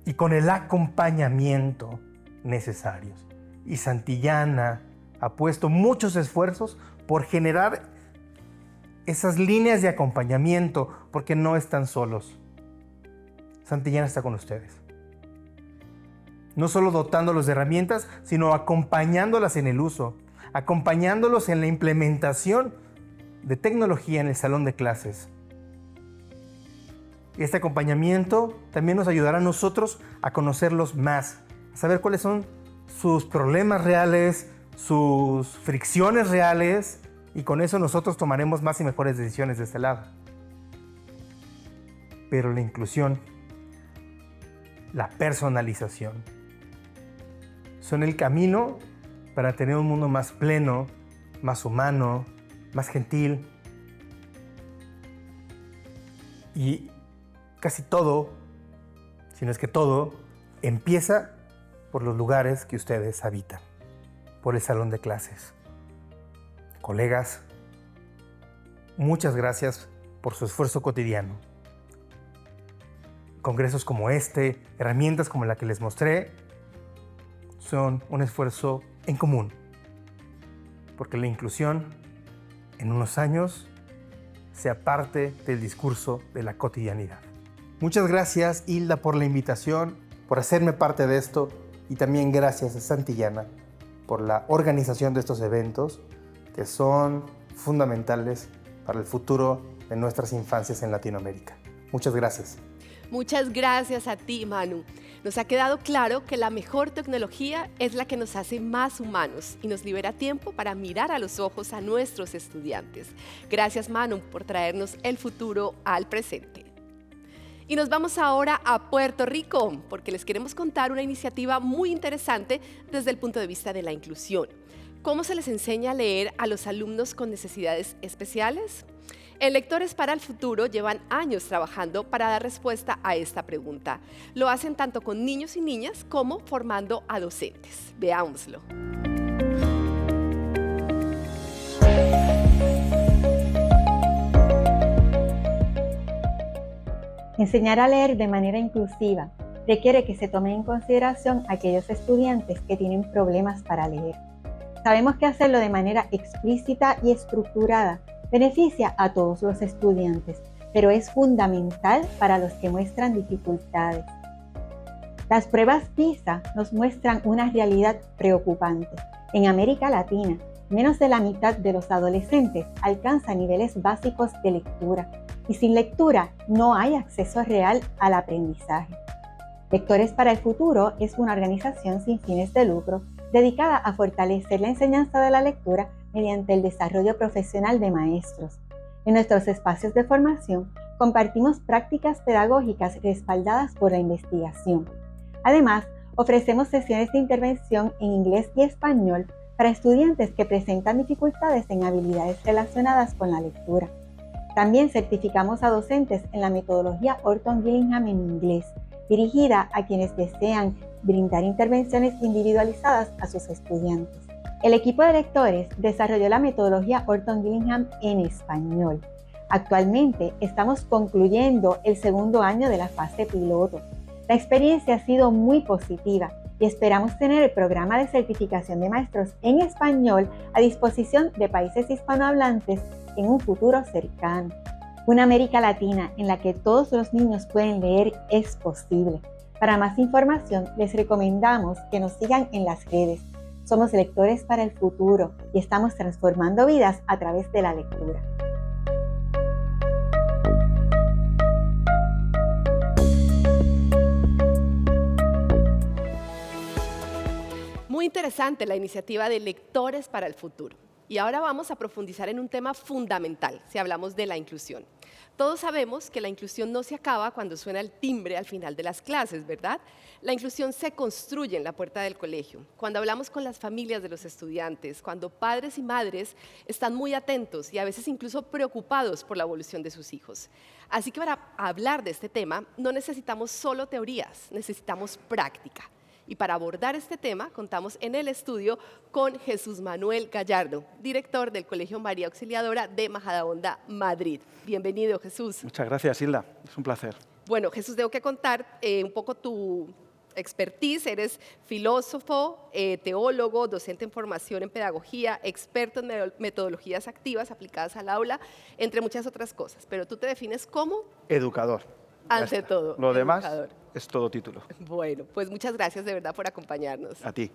y con el acompañamiento necesarios. Y Santillana ha puesto muchos esfuerzos por generar esas líneas de acompañamiento, porque no están solos. Santillana está con ustedes. No solo dotándolos de herramientas, sino acompañándolas en el uso, acompañándolos en la implementación de tecnología en el salón de clases. Este acompañamiento también nos ayudará a nosotros a conocerlos más, a saber cuáles son sus problemas reales, sus fricciones reales, y con eso nosotros tomaremos más y mejores decisiones de este lado. Pero la inclusión, la personalización, son el camino para tener un mundo más pleno, más humano, más gentil. Y casi todo, si no es que todo, empieza por los lugares que ustedes habitan, por el salón de clases. Colegas, muchas gracias por su esfuerzo cotidiano. Congresos como este, herramientas como la que les mostré, son un esfuerzo en común, porque la inclusión en unos años sea parte del discurso de la cotidianidad. Muchas gracias, Hilda, por la invitación, por hacerme parte de esto, y también gracias a Santillana por la organización de estos eventos que son fundamentales para el futuro de nuestras infancias en Latinoamérica. Muchas gracias. Muchas gracias a ti, Manu. Nos ha quedado claro que la mejor tecnología es la que nos hace más humanos y nos libera tiempo para mirar a los ojos a nuestros estudiantes. Gracias, Manu, por traernos el futuro al presente. Y nos vamos ahora a Puerto Rico, porque les queremos contar una iniciativa muy interesante desde el punto de vista de la inclusión. ¿Cómo se les enseña a leer a los alumnos con necesidades especiales? En Lectores para el Futuro llevan años trabajando para dar respuesta a esta pregunta. Lo hacen tanto con niños y niñas como formando a docentes. Veámoslo. Enseñar a leer de manera inclusiva requiere que se tomen en consideración aquellos estudiantes que tienen problemas para leer. Sabemos que hacerlo de manera explícita y estructurada beneficia a todos los estudiantes, pero es fundamental para los que muestran dificultades. Las pruebas PISA nos muestran una realidad preocupante. En América Latina, menos de la mitad de los adolescentes alcanza niveles básicos de lectura, y sin lectura no hay acceso real al aprendizaje. Lectores para el Futuro es una organización sin fines de lucro dedicada a fortalecer la enseñanza de la lectura mediante el desarrollo profesional de maestros. En nuestros espacios de formación compartimos prácticas pedagógicas respaldadas por la investigación. Además, ofrecemos sesiones de intervención en inglés y español para estudiantes que presentan dificultades en habilidades relacionadas con la lectura. También certificamos a docentes en la metodología Orton Gillingham en inglés, dirigida a quienes desean brindar intervenciones individualizadas a sus estudiantes. El equipo de lectores desarrolló la metodología Orton Gillingham en español. Actualmente estamos concluyendo el segundo año de la fase piloto. La experiencia ha sido muy positiva y esperamos tener el programa de certificación de maestros en español a disposición de países hispanohablantes en un futuro cercano. Una América Latina en la que todos los niños pueden leer es posible. Para más información, les recomendamos que nos sigan en las redes. Somos Lectores para el Futuro y estamos transformando vidas a través de la lectura. Muy interesante la iniciativa de Lectores para el Futuro. Y ahora vamos a profundizar en un tema fundamental, si hablamos de la inclusión. Todos sabemos que la inclusión no se acaba cuando suena el timbre al final de las clases, ¿verdad? La inclusión se construye en la puerta del colegio, cuando hablamos con las familias de los estudiantes, cuando padres y madres están muy atentos y a veces incluso preocupados por la evolución de sus hijos. Así que para hablar de este tema no necesitamos solo teorías, necesitamos práctica. Y para abordar este tema, contamos en el estudio con Jesús Manuel Gallardo, director del Colegio María Auxiliadora de Majadahonda, Madrid. Bienvenido, Jesús. Muchas gracias, Hilda. Es un placer. Bueno, Jesús, tengo que contar un poco tu expertise. Eres filósofo, teólogo, docente en formación en pedagogía, experto en metodologías activas aplicadas al aula, entre muchas otras cosas. Pero tú te defines como Educador. ante todo. Lo demás, educador. es todo título. Bueno, pues muchas gracias de verdad por acompañarnos. A ti.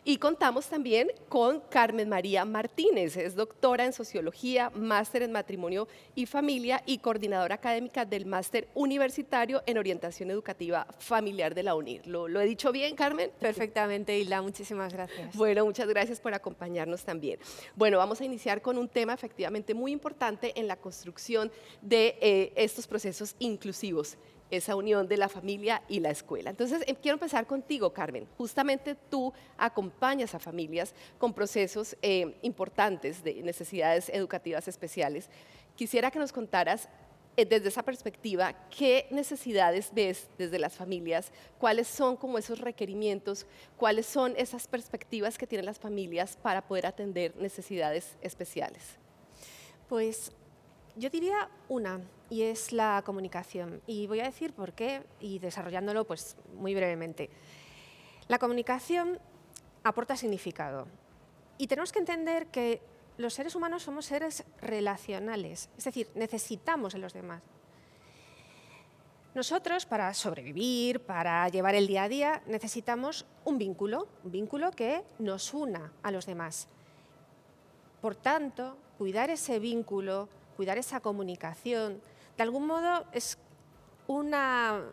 Y contamos también con Carmen María Martínez, es doctora en Sociología, máster en Matrimonio y Familia y coordinadora académica del Máster Universitario en Orientación Educativa Familiar de la UNIR. ¿Lo he dicho bien, Carmen? Perfectamente, Hilda, muchísimas gracias. Bueno, muchas gracias por acompañarnos también. Bueno, vamos a iniciar con un tema efectivamente muy importante en la construcción de estos procesos inclusivos, esa unión de la familia y la escuela. Entonces, quiero empezar contigo, Carmen. Justamente tú acompañas a familias con procesos importantes de necesidades educativas especiales. Quisiera que nos contaras desde esa perspectiva, ¿qué necesidades ves desde las familias? ¿Cuáles son como esos requerimientos? ¿Cuáles son esas perspectivas que tienen las familias para poder atender necesidades especiales? Pues yo diría una, y es la comunicación. Y voy a decir por qué, y desarrollándolo pues muy brevemente. La comunicación aporta significado. Y tenemos que entender que los seres humanos somos seres relacionales, es decir, necesitamos a los demás. Nosotros, para sobrevivir, para llevar el día a día, necesitamos un vínculo que nos una a los demás. Por tanto, cuidar ese vínculo, cuidar esa comunicación, de algún modo es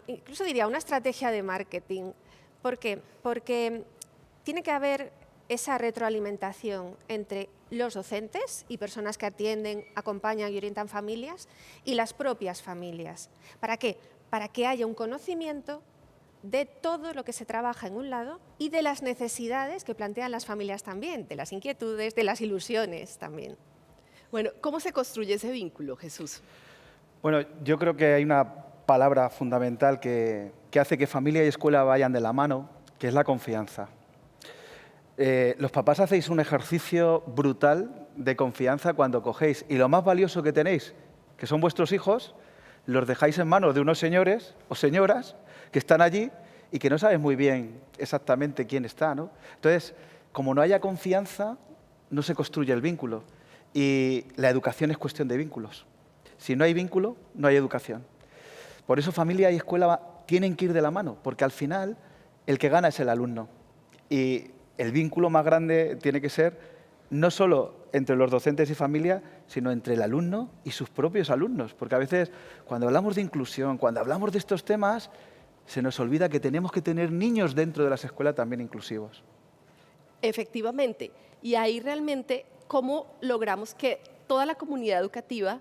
incluso diría, una estrategia de marketing. ¿Por qué? Porque tiene que haber esa retroalimentación entre los docentes y personas que atienden, acompañan y orientan familias y las propias familias. ¿Para qué? Para que haya un conocimiento de todo lo que se trabaja en un lado y de las necesidades que plantean las familias también, de las inquietudes, de las ilusiones también. Bueno, ¿cómo se construye ese vínculo, Jesús? Bueno, yo creo que hay una palabra fundamental que hace que familia y escuela vayan de la mano, que es la confianza. Los papás hacéis un ejercicio brutal de confianza cuando cogéis y lo más valioso que tenéis, que son vuestros hijos, los dejáis en manos de unos señores o señoras que están allí y que no sabes muy bien exactamente quién está, ¿no? Entonces, como no haya confianza, no se construye el vínculo. Y la educación es cuestión de vínculos. Si no hay vínculo, no hay educación. Por eso familia y escuela tienen que ir de la mano, porque al final el que gana es el alumno. Y el vínculo más grande tiene que ser no solo entre los docentes y familia, sino entre el alumno y sus propios alumnos. Porque a veces, cuando hablamos de inclusión, cuando hablamos de estos temas, se nos olvida que tenemos que tener niños dentro de las escuelas también inclusivos. Efectivamente. Y ahí realmente, ¿cómo logramos que toda la comunidad educativa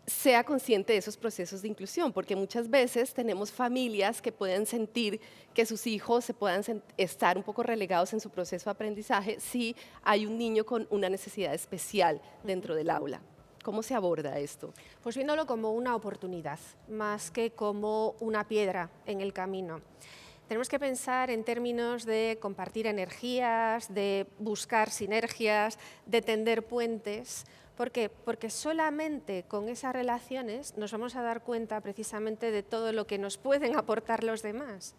sea consciente de esos procesos de inclusión? Porque muchas veces tenemos familias que pueden sentir que sus hijos se puedan estar un poco relegados en su proceso de aprendizaje si hay un niño con una necesidad especial dentro del aula. ¿Cómo se aborda esto? Pues viéndolo como una oportunidad, más que como una piedra en el camino. Tenemos que pensar en términos de compartir energías, de buscar sinergias, de tender puentes. ¿Por qué? Porque solamente con esas relaciones nos vamos a dar cuenta precisamente de todo lo que nos pueden aportar los demás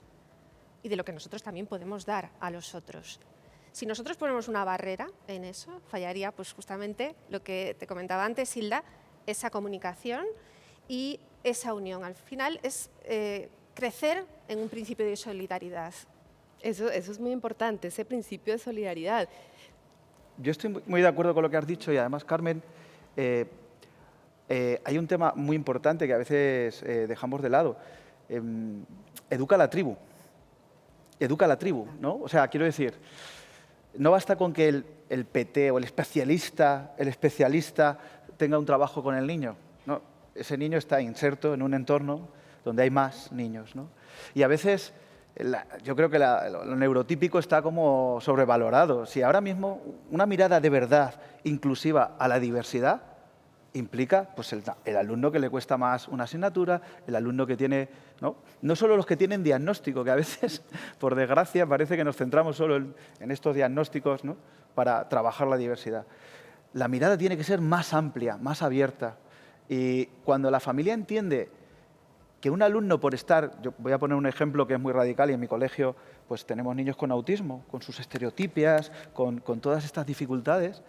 y de lo que nosotros también podemos dar a los otros. Si nosotros ponemos una barrera en eso, fallaría pues justamente lo que te comentaba antes, Hilda, esa comunicación y esa unión. Al final es crecer en un principio de solidaridad. Eso es muy importante, ese principio de solidaridad. Yo estoy muy de acuerdo con lo que has dicho y además, Carmen, hay un tema muy importante que a veces dejamos de lado. Educa a la tribu. Educa a la tribu, ¿no? O sea, quiero decir, no basta con que el PT o el especialista tenga un trabajo con el niño. No, ese niño está inserto en un entorno donde hay más niños, ¿no? Y a veces yo creo que lo neurotípico está como sobrevalorado. Si ahora mismo una mirada de verdad inclusiva a la diversidad implica pues, el alumno que le cuesta más una asignatura, el alumno que tiene... No solo los que tienen diagnóstico, que a veces, por desgracia, parece que nos centramos solo en estos diagnósticos, ¿no?, para trabajar la diversidad. La mirada tiene que ser más amplia, más abierta. Y cuando la familia entiende que un alumno por estar, yo voy a poner un ejemplo que es muy radical y en mi colegio pues tenemos niños con autismo, con sus estereotipias, con todas estas dificultades,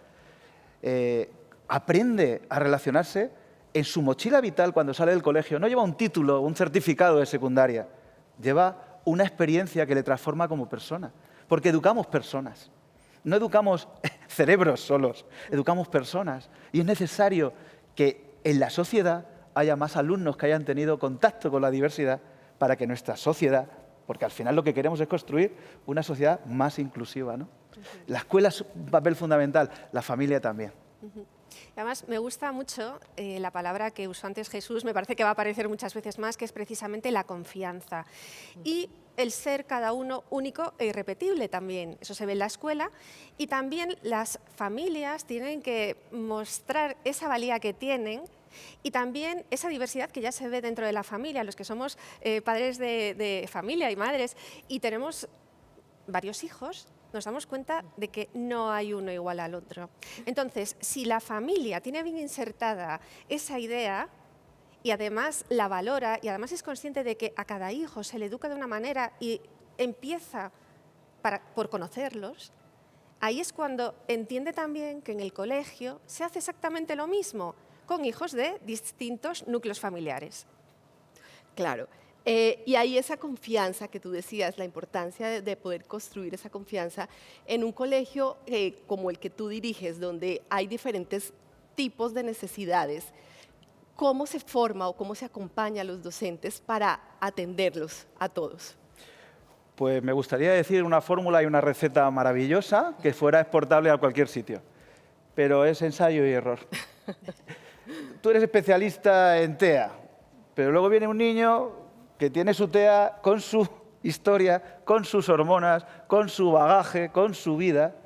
aprende a relacionarse en su mochila vital cuando sale del colegio. No lleva un título, un certificado de secundaria, lleva una experiencia que le transforma como persona. Porque educamos personas. No educamos cerebros solos, educamos personas. Y es necesario que en la sociedad haya más alumnos que hayan tenido contacto con la diversidad para que nuestra sociedad, porque al final lo que queremos es construir una sociedad más inclusiva, ¿no? La escuela es un papel fundamental, la familia también. Además, me gusta mucho la palabra que usó antes Jesús, me parece que va a aparecer muchas veces más, que es precisamente la confianza. Y el ser cada uno único e irrepetible también. Eso se ve en la escuela. Y también las familias tienen que mostrar esa valía que tienen y también esa diversidad que ya se ve dentro de la familia, los que somos padres de familia y madres y tenemos varios hijos, nos damos cuenta de que no hay uno igual al otro. Entonces, si la familia tiene bien insertada esa idea y además la valora y además es consciente de que a cada hijo se le educa de una manera y empieza por conocerlos, ahí es cuando entiende también que en el colegio se hace exactamente lo mismo con hijos de distintos núcleos familiares. Claro. Y ahí esa confianza que tú decías, la importancia de poder construir esa confianza en un colegio como el que tú diriges, donde hay diferentes tipos de necesidades, ¿cómo se forma o cómo se acompaña a los docentes para atenderlos a todos? Pues me gustaría decir una fórmula y una receta maravillosa que fuera exportable a cualquier sitio, pero es ensayo y error. Tú eres especialista en TEA, pero luego viene un niño que tiene su TEA con su historia, con sus hormonas, con su bagaje, con su vida,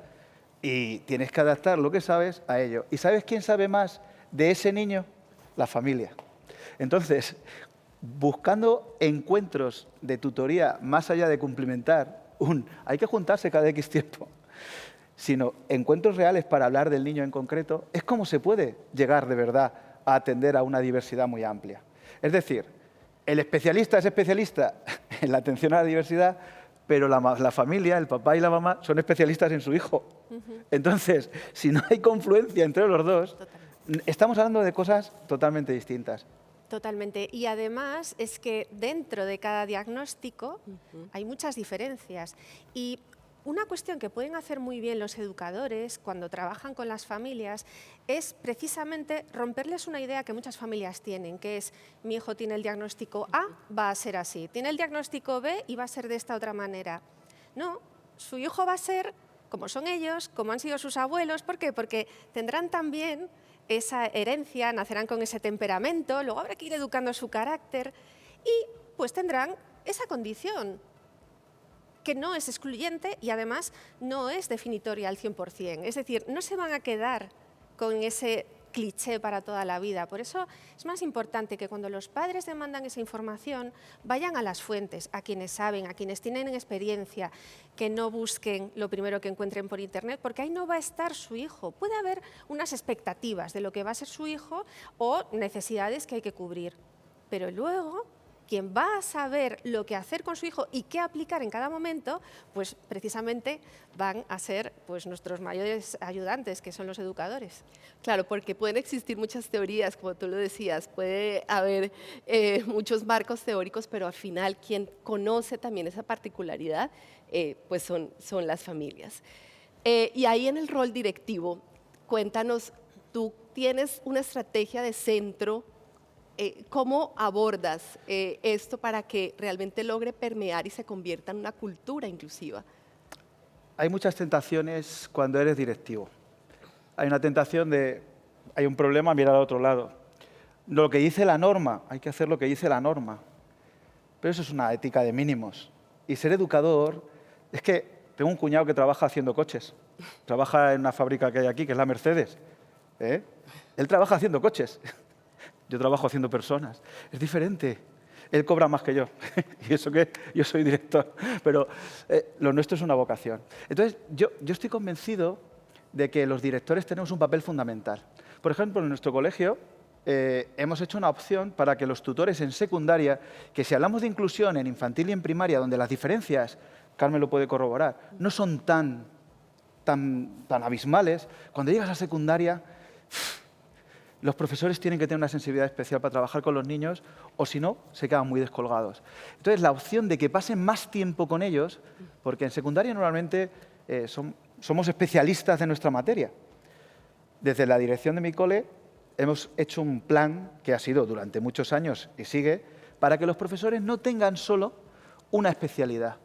y tienes que adaptar lo que sabes a ello. ¿Y sabes quién sabe más de ese niño? La familia. Entonces, buscando encuentros de tutoría más allá de cumplimentar hay que juntarse cada X tiempo, sino encuentros reales para hablar del niño en concreto, es como se puede llegar de verdad a atender a una diversidad muy amplia. Es decir, el especialista es especialista en la atención a la diversidad, pero la familia, el papá y la mamá, son especialistas en su hijo. Entonces, si no hay confluencia entre los dos, estamos hablando de cosas totalmente distintas. Totalmente. Y además es que dentro de cada diagnóstico hay muchas diferencias. Y una cuestión que pueden hacer muy bien los educadores cuando trabajan con las familias es precisamente romperles una idea que muchas familias tienen, que es: mi hijo tiene el diagnóstico A, va a ser así, tiene el diagnóstico B y va a ser de esta otra manera. No, su hijo va a ser como son ellos, como han sido sus abuelos. ¿Por qué? Porque tendrán también esa herencia, nacerán con ese temperamento, luego habrá que ir educando su carácter y pues tendrán esa condición que no es excluyente y además no es definitoria al 100%. Es decir, no se van a quedar con ese cliché para toda la vida. Por eso es más importante que cuando los padres demandan esa información vayan a las fuentes, a quienes saben, a quienes tienen experiencia, que no busquen lo primero que encuentren por internet, porque ahí no va a estar su hijo. Puede haber unas expectativas de lo que va a ser su hijo o necesidades que hay que cubrir, pero luego quien va a saber lo que hacer con su hijo y qué aplicar en cada momento, pues precisamente van a ser pues, nuestros mayores ayudantes, que son los educadores. Claro, porque pueden existir muchas teorías, como tú lo decías, puede haber muchos marcos teóricos, pero al final quien conoce también esa particularidad, pues son las familias. Y ahí en el rol directivo, cuéntanos, tú tienes una estrategia de centro. ¿Cómo abordas esto para que realmente logre permear y se convierta en una cultura inclusiva? Hay muchas tentaciones cuando eres directivo. Hay una tentación de, hay un problema, mira al otro lado. Lo que dice la norma, hay que hacer lo que dice la norma. Pero eso es una ética de mínimos. Y ser educador, es que tengo un cuñado que trabaja haciendo coches. Trabaja en una fábrica que hay aquí, que es la Mercedes. Él trabaja haciendo coches. Yo trabajo haciendo personas. Es diferente. Él cobra más que yo. Y eso que yo soy director. Pero lo nuestro es una vocación. Entonces, yo estoy convencido de que los directores tenemos un papel fundamental. Por ejemplo, en nuestro colegio hemos hecho una opción para que los tutores en secundaria, que si hablamos de inclusión en infantil y en primaria, donde las diferencias, Carmen lo puede corroborar, no son tan abismales, cuando llegas a secundaria Los profesores tienen que tener una sensibilidad especial para trabajar con los niños, o si no, se quedan muy descolgados. Entonces, la opción de que pasen más tiempo con ellos, porque en secundaria normalmente somos especialistas de nuestra materia. Desde la dirección de mi cole hemos hecho un plan que ha sido durante muchos años y sigue, para que los profesores no tengan solo una especialidad,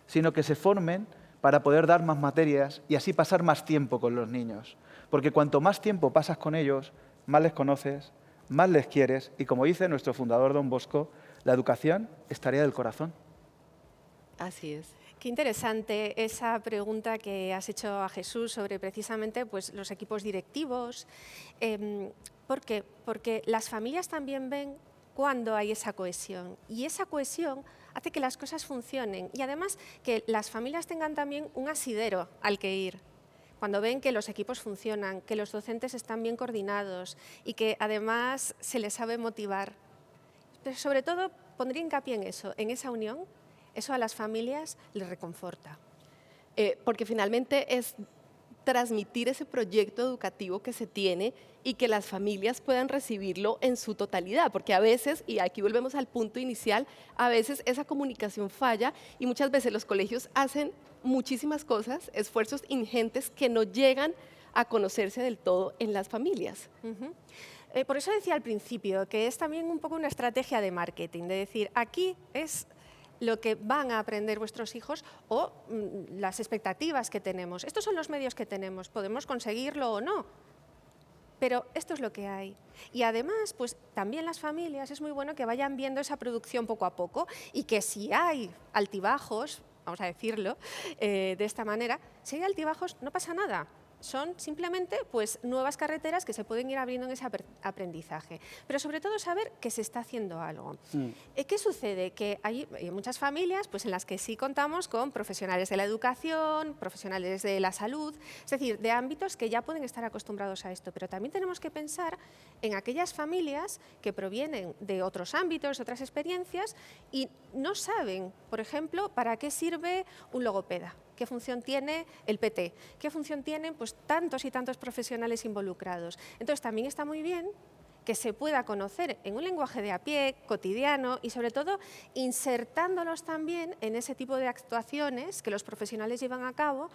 sino que se formen para poder dar más materias y así pasar más tiempo con los niños. Porque cuanto más tiempo pasas con ellos, más les conoces, más les quieres y, como dice nuestro fundador Don Bosco, la educación es tarea del corazón. Así es. Qué interesante esa pregunta que has hecho a Jesús sobre precisamente pues, los equipos directivos. ¿Por qué? Porque las familias también ven cuando hay esa cohesión y esa cohesión hace que las cosas funcionen y además que las familias tengan también un asidero al que ir. Cuando ven que los equipos funcionan, que los docentes están bien coordinados y que además se les sabe motivar. Pero sobre todo pondría hincapié en eso, en esa unión. Eso a las familias les reconforta. Porque finalmente es transmitir ese proyecto educativo que se tiene y que las familias puedan recibirlo en su totalidad, porque a veces, y aquí volvemos al punto inicial, a veces esa comunicación falla y muchas veces los colegios hacen muchísimas cosas, esfuerzos ingentes que no llegan a conocerse del todo en las familias. Por eso decía al principio que es también un poco una estrategia de marketing, de decir, aquí es lo que van a aprender vuestros hijos o las expectativas que tenemos. Estos son los medios que tenemos, podemos conseguirlo o no, pero esto es lo que hay. Y además, pues también las familias es muy bueno que vayan viendo esa producción poco a poco y que si hay altibajos, vamos a decirlo de esta manera, si hay altibajos no pasa nada. Son simplemente pues, nuevas carreteras que se pueden ir abriendo en ese aprendizaje. Pero sobre todo saber que se está haciendo algo. ¿Qué sucede? Que hay muchas familias pues, en las que sí contamos con profesionales de la educación, profesionales de la salud, es decir, de ámbitos que ya pueden estar acostumbrados a esto. Pero también tenemos que pensar en aquellas familias que provienen de otros ámbitos, de otras experiencias y no saben, por ejemplo, para qué sirve un logopeda. ¿Qué función tiene el PT? ¿Qué función tienen pues, tantos y tantos profesionales involucrados? Entonces, también está muy bien que se pueda conocer en un lenguaje de a pie, cotidiano y, sobre todo, insertándolos también en ese tipo de actuaciones que los profesionales llevan a cabo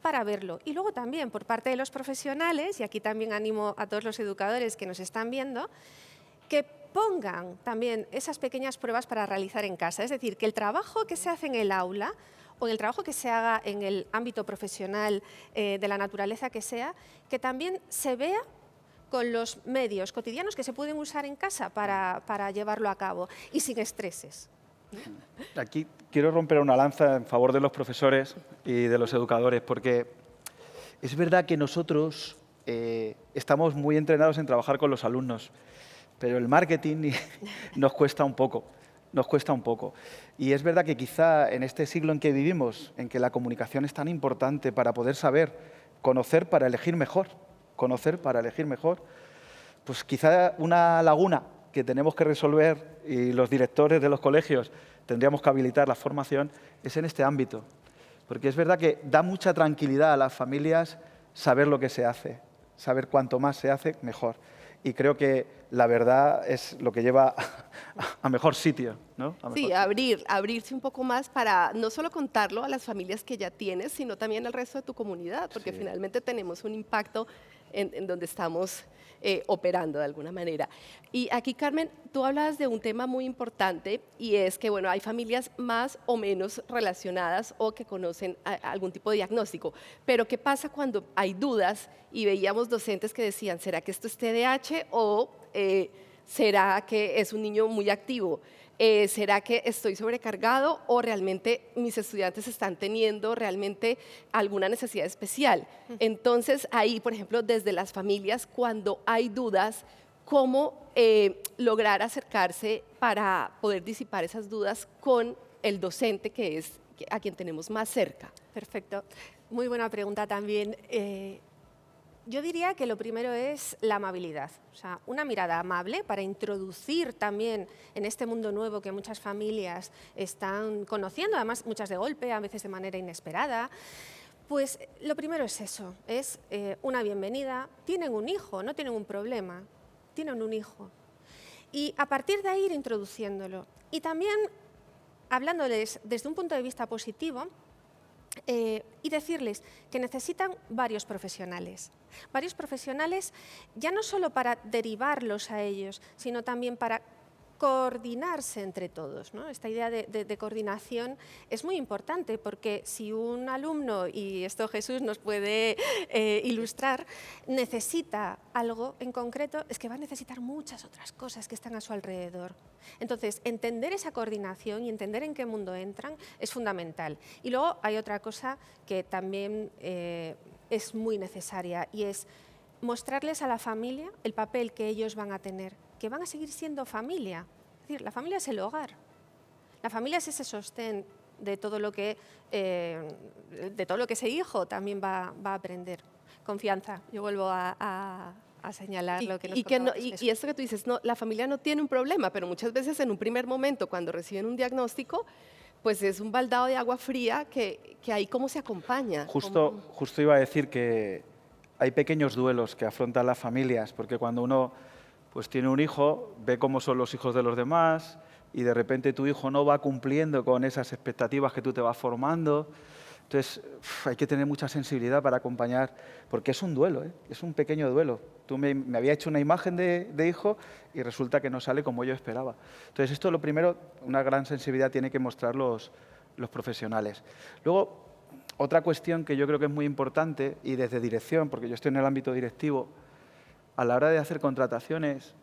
para verlo. Y luego también, por parte de los profesionales, y aquí también animo a todos los educadores que nos están viendo, que pongan también esas pequeñas pruebas para realizar en casa. Es decir, que el trabajo que se hace en el aula o en el trabajo que se haga en el ámbito profesional de la naturaleza que sea, que también se vea con los medios cotidianos que se pueden usar en casa para llevarlo a cabo y sin estreses. Aquí quiero romper una lanza en favor de los profesores y de los educadores, porque es verdad que nosotros estamos muy entrenados en trabajar con los alumnos, pero el marketing nos cuesta un poco. Nos cuesta un poco. Y es verdad que quizá en este siglo en que vivimos, en que la comunicación es tan importante para poder saber, conocer para elegir mejor, pues quizá una laguna que tenemos que resolver y los directores de los colegios tendríamos que habilitar la formación es en este ámbito. Porque es verdad que da mucha tranquilidad a las familias saber lo que se hace, saber cuanto más se hace, mejor. Y creo que la verdad es lo que lleva a mejor sitio, ¿no? Sí, abrirse un poco más para no solo contarlo a las familias que ya tienes, sino también al resto de tu comunidad, porque Sí. finalmente tenemos un impacto en donde estamos operando de alguna manera. Y aquí, Carmen, tú hablas de un tema muy importante y es que, bueno, hay familias más o menos relacionadas o que conocen algún tipo de diagnóstico, pero ¿qué pasa cuando hay dudas? Y veíamos docentes que decían, ¿será que esto es TDAH o será que es un niño muy activo? ¿Será que estoy sobrecargado o realmente mis estudiantes están teniendo realmente alguna necesidad especial? Entonces, ahí, por ejemplo, desde las familias, cuando hay dudas, ¿cómo lograr acercarse para poder disipar esas dudas con el docente que es a quien tenemos más cerca? Perfecto. Muy buena pregunta también. Yo diría que lo primero es la amabilidad, o sea, una mirada amable para introducir también en este mundo nuevo que muchas familias están conociendo, además muchas de golpe, a veces de manera inesperada. Pues lo primero es eso, es una bienvenida. Tienen un hijo, no tienen un problema. tienen un hijo. Y a partir de ahí ir introduciéndolo. Y también hablándoles desde un punto de vista positivo y decirles que necesitan varios profesionales. Varios profesionales ya no solo para derivarlos a ellos, sino también para coordinarse entre todos, ¿no? Esta idea de coordinación es muy importante porque si un alumno, y esto Jesús nos puede ilustrar, necesita algo en concreto, es que va a necesitar muchas otras cosas que están a su alrededor. Entonces, entender esa coordinación y entender en qué mundo entran es fundamental. Y luego hay otra cosa que también es muy necesaria y es mostrarles a la familia el papel que ellos van a tener, que van a seguir siendo familia. Es decir, la familia es el hogar. La familia es ese sostén de todo lo que ese hijo también va a aprender. Confianza. Yo vuelvo a señalar lo que nos contaba Jesús. Y esto que tú dices, no, la familia no tiene un problema, pero muchas veces en un primer momento, cuando reciben un diagnóstico, pues es un baldado de agua fría que ahí cómo se acompaña. Justo iba a decir que hay pequeños duelos que afrontan las familias, porque cuando uno pues tiene un hijo, ve cómo son los hijos de los demás y de repente tu hijo no va cumpliendo con esas expectativas que tú te vas formando. Entonces, hay que tener mucha sensibilidad para acompañar, porque es un duelo, es un pequeño duelo. Tú me había hecho una imagen de hijo y resulta que no sale como yo esperaba. Entonces, esto lo primero, una gran sensibilidad tiene que mostrar los profesionales. Luego, otra cuestión que yo creo que es muy importante, y desde dirección, porque yo estoy en el ámbito directivo, a la hora de hacer contrataciones,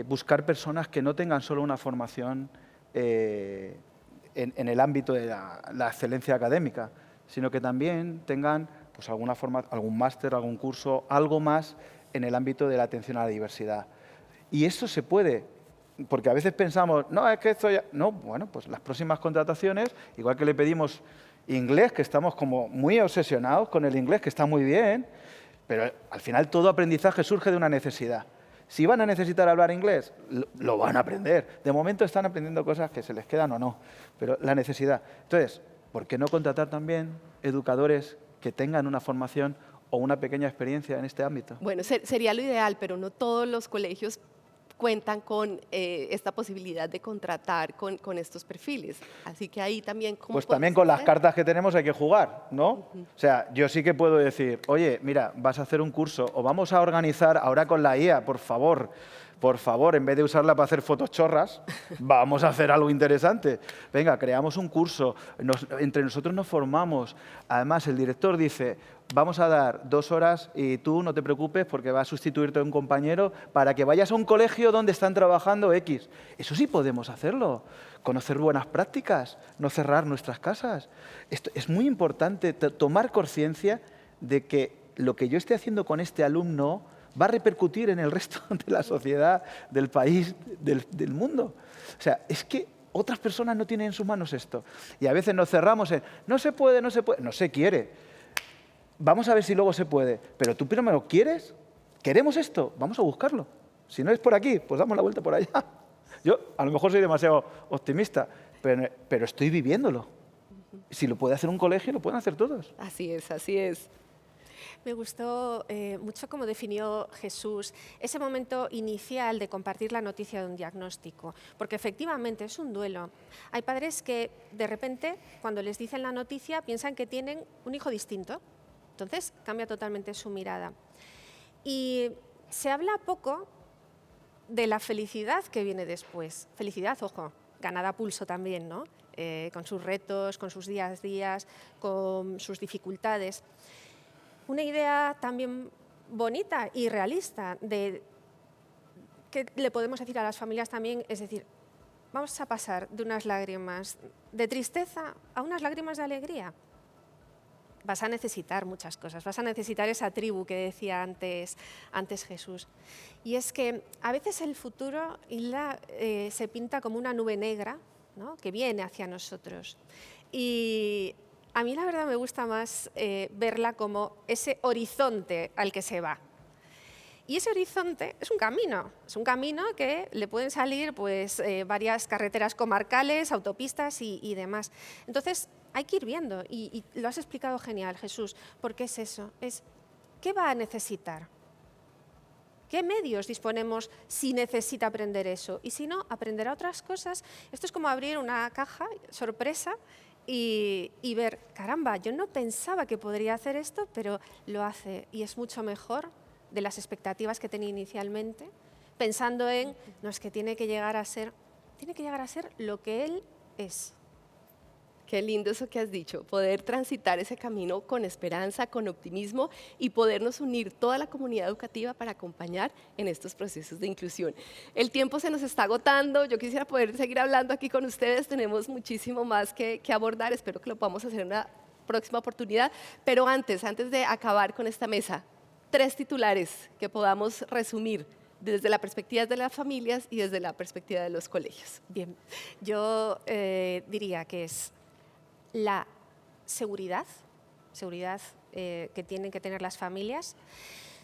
buscar personas que no tengan solo una formación en el ámbito de la excelencia académica, sino que también tengan pues, algún máster, algún curso, algo más en el ámbito de la atención a la diversidad. Y eso se puede, porque a veces pensamos, no, es que esto ya... No, bueno, pues las próximas contrataciones, igual que le pedimos inglés, que estamos como muy obsesionados con el inglés, que está muy bien, pero al final todo aprendizaje surge de una necesidad. Si van a necesitar hablar inglés, lo van a aprender. De momento están aprendiendo cosas que se les quedan o no, pero la necesidad. Entonces, ¿por qué no contratar también educadores que tengan una formación o una pequeña experiencia en este ámbito? Bueno, sería lo ideal, pero no todos los colegios cuentan con esta posibilidad de contratar con estos perfiles. Así que ahí también... Pues también con las cartas que tenemos hay que jugar, ¿no? O sea, yo sí que puedo decir, oye, mira, vas a hacer un curso o vamos a organizar ahora con la IA, por favor, en vez de usarla para hacer fotos chorras, vamos a hacer algo interesante. Venga, creamos un curso, entre nosotros nos formamos. Además, el director dice, vamos a dar 2 horas y tú no te preocupes porque va a sustituirte a un compañero para que vayas a un colegio donde están trabajando X. Eso sí podemos hacerlo. Conocer buenas prácticas, no cerrar nuestras casas. Esto es muy importante, tomar conciencia de que lo que yo esté haciendo con este alumno va a repercutir en el resto de la sociedad, del país, del mundo. O sea, es que otras personas no tienen en sus manos esto. Y a veces nos cerramos en, no se puede, no se quiere. Vamos a ver si luego se puede. Pero tú primero quieres, queremos esto, vamos a buscarlo. Si no es por aquí, pues damos la vuelta por allá. Yo a lo mejor soy demasiado optimista, pero estoy viviéndolo. Si lo puede hacer un colegio, lo pueden hacer todos. Así es, así es. Me gustó mucho cómo definió Jesús ese momento inicial de compartir la noticia de un diagnóstico, porque efectivamente es un duelo. Hay padres que de repente, cuando les dicen la noticia, piensan que tienen un hijo distinto, entonces cambia totalmente su mirada. Y se habla poco de la felicidad que viene después. Felicidad, ojo, ganada a pulso también, ¿no? Con sus retos, con sus días a días, con sus dificultades. Una idea también bonita y realista de que le podemos decir a las familias también, es decir, vamos a pasar de unas lágrimas de tristeza a unas lágrimas de alegría. Vas a necesitar muchas cosas, vas a necesitar esa tribu que decía antes Jesús. Y es que a veces el futuro se pinta como una nube negra, ¿no?, que viene hacia nosotros. Y a mí la verdad me gusta más verla como ese horizonte al que se va. Y ese horizonte es un camino que le pueden salir pues, varias carreteras comarcales, autopistas y demás. Entonces hay que ir viendo, y lo has explicado genial, Jesús, porque es eso, es ¿qué va a necesitar? ¿Qué medios disponemos si necesita aprender eso? Y si no, aprenderá otras cosas. Esto es como abrir una caja sorpresa y ver, caramba, yo no pensaba que podría hacer esto, pero lo hace y es mucho mejor de las expectativas que tenía inicialmente, pensando en, no, es que tiene que llegar a ser lo que él es. Qué lindo eso que has dicho, poder transitar ese camino con esperanza, con optimismo y podernos unir toda la comunidad educativa para acompañar en estos procesos de inclusión. El tiempo se nos está agotando, yo quisiera poder seguir hablando aquí con ustedes, tenemos muchísimo más que abordar, espero que lo podamos hacer en una próxima oportunidad, pero antes de acabar con esta mesa, 3 titulares que podamos resumir desde la perspectiva de las familias y desde la perspectiva de los colegios. Bien, yo diría que es la seguridad que tienen que tener las familias,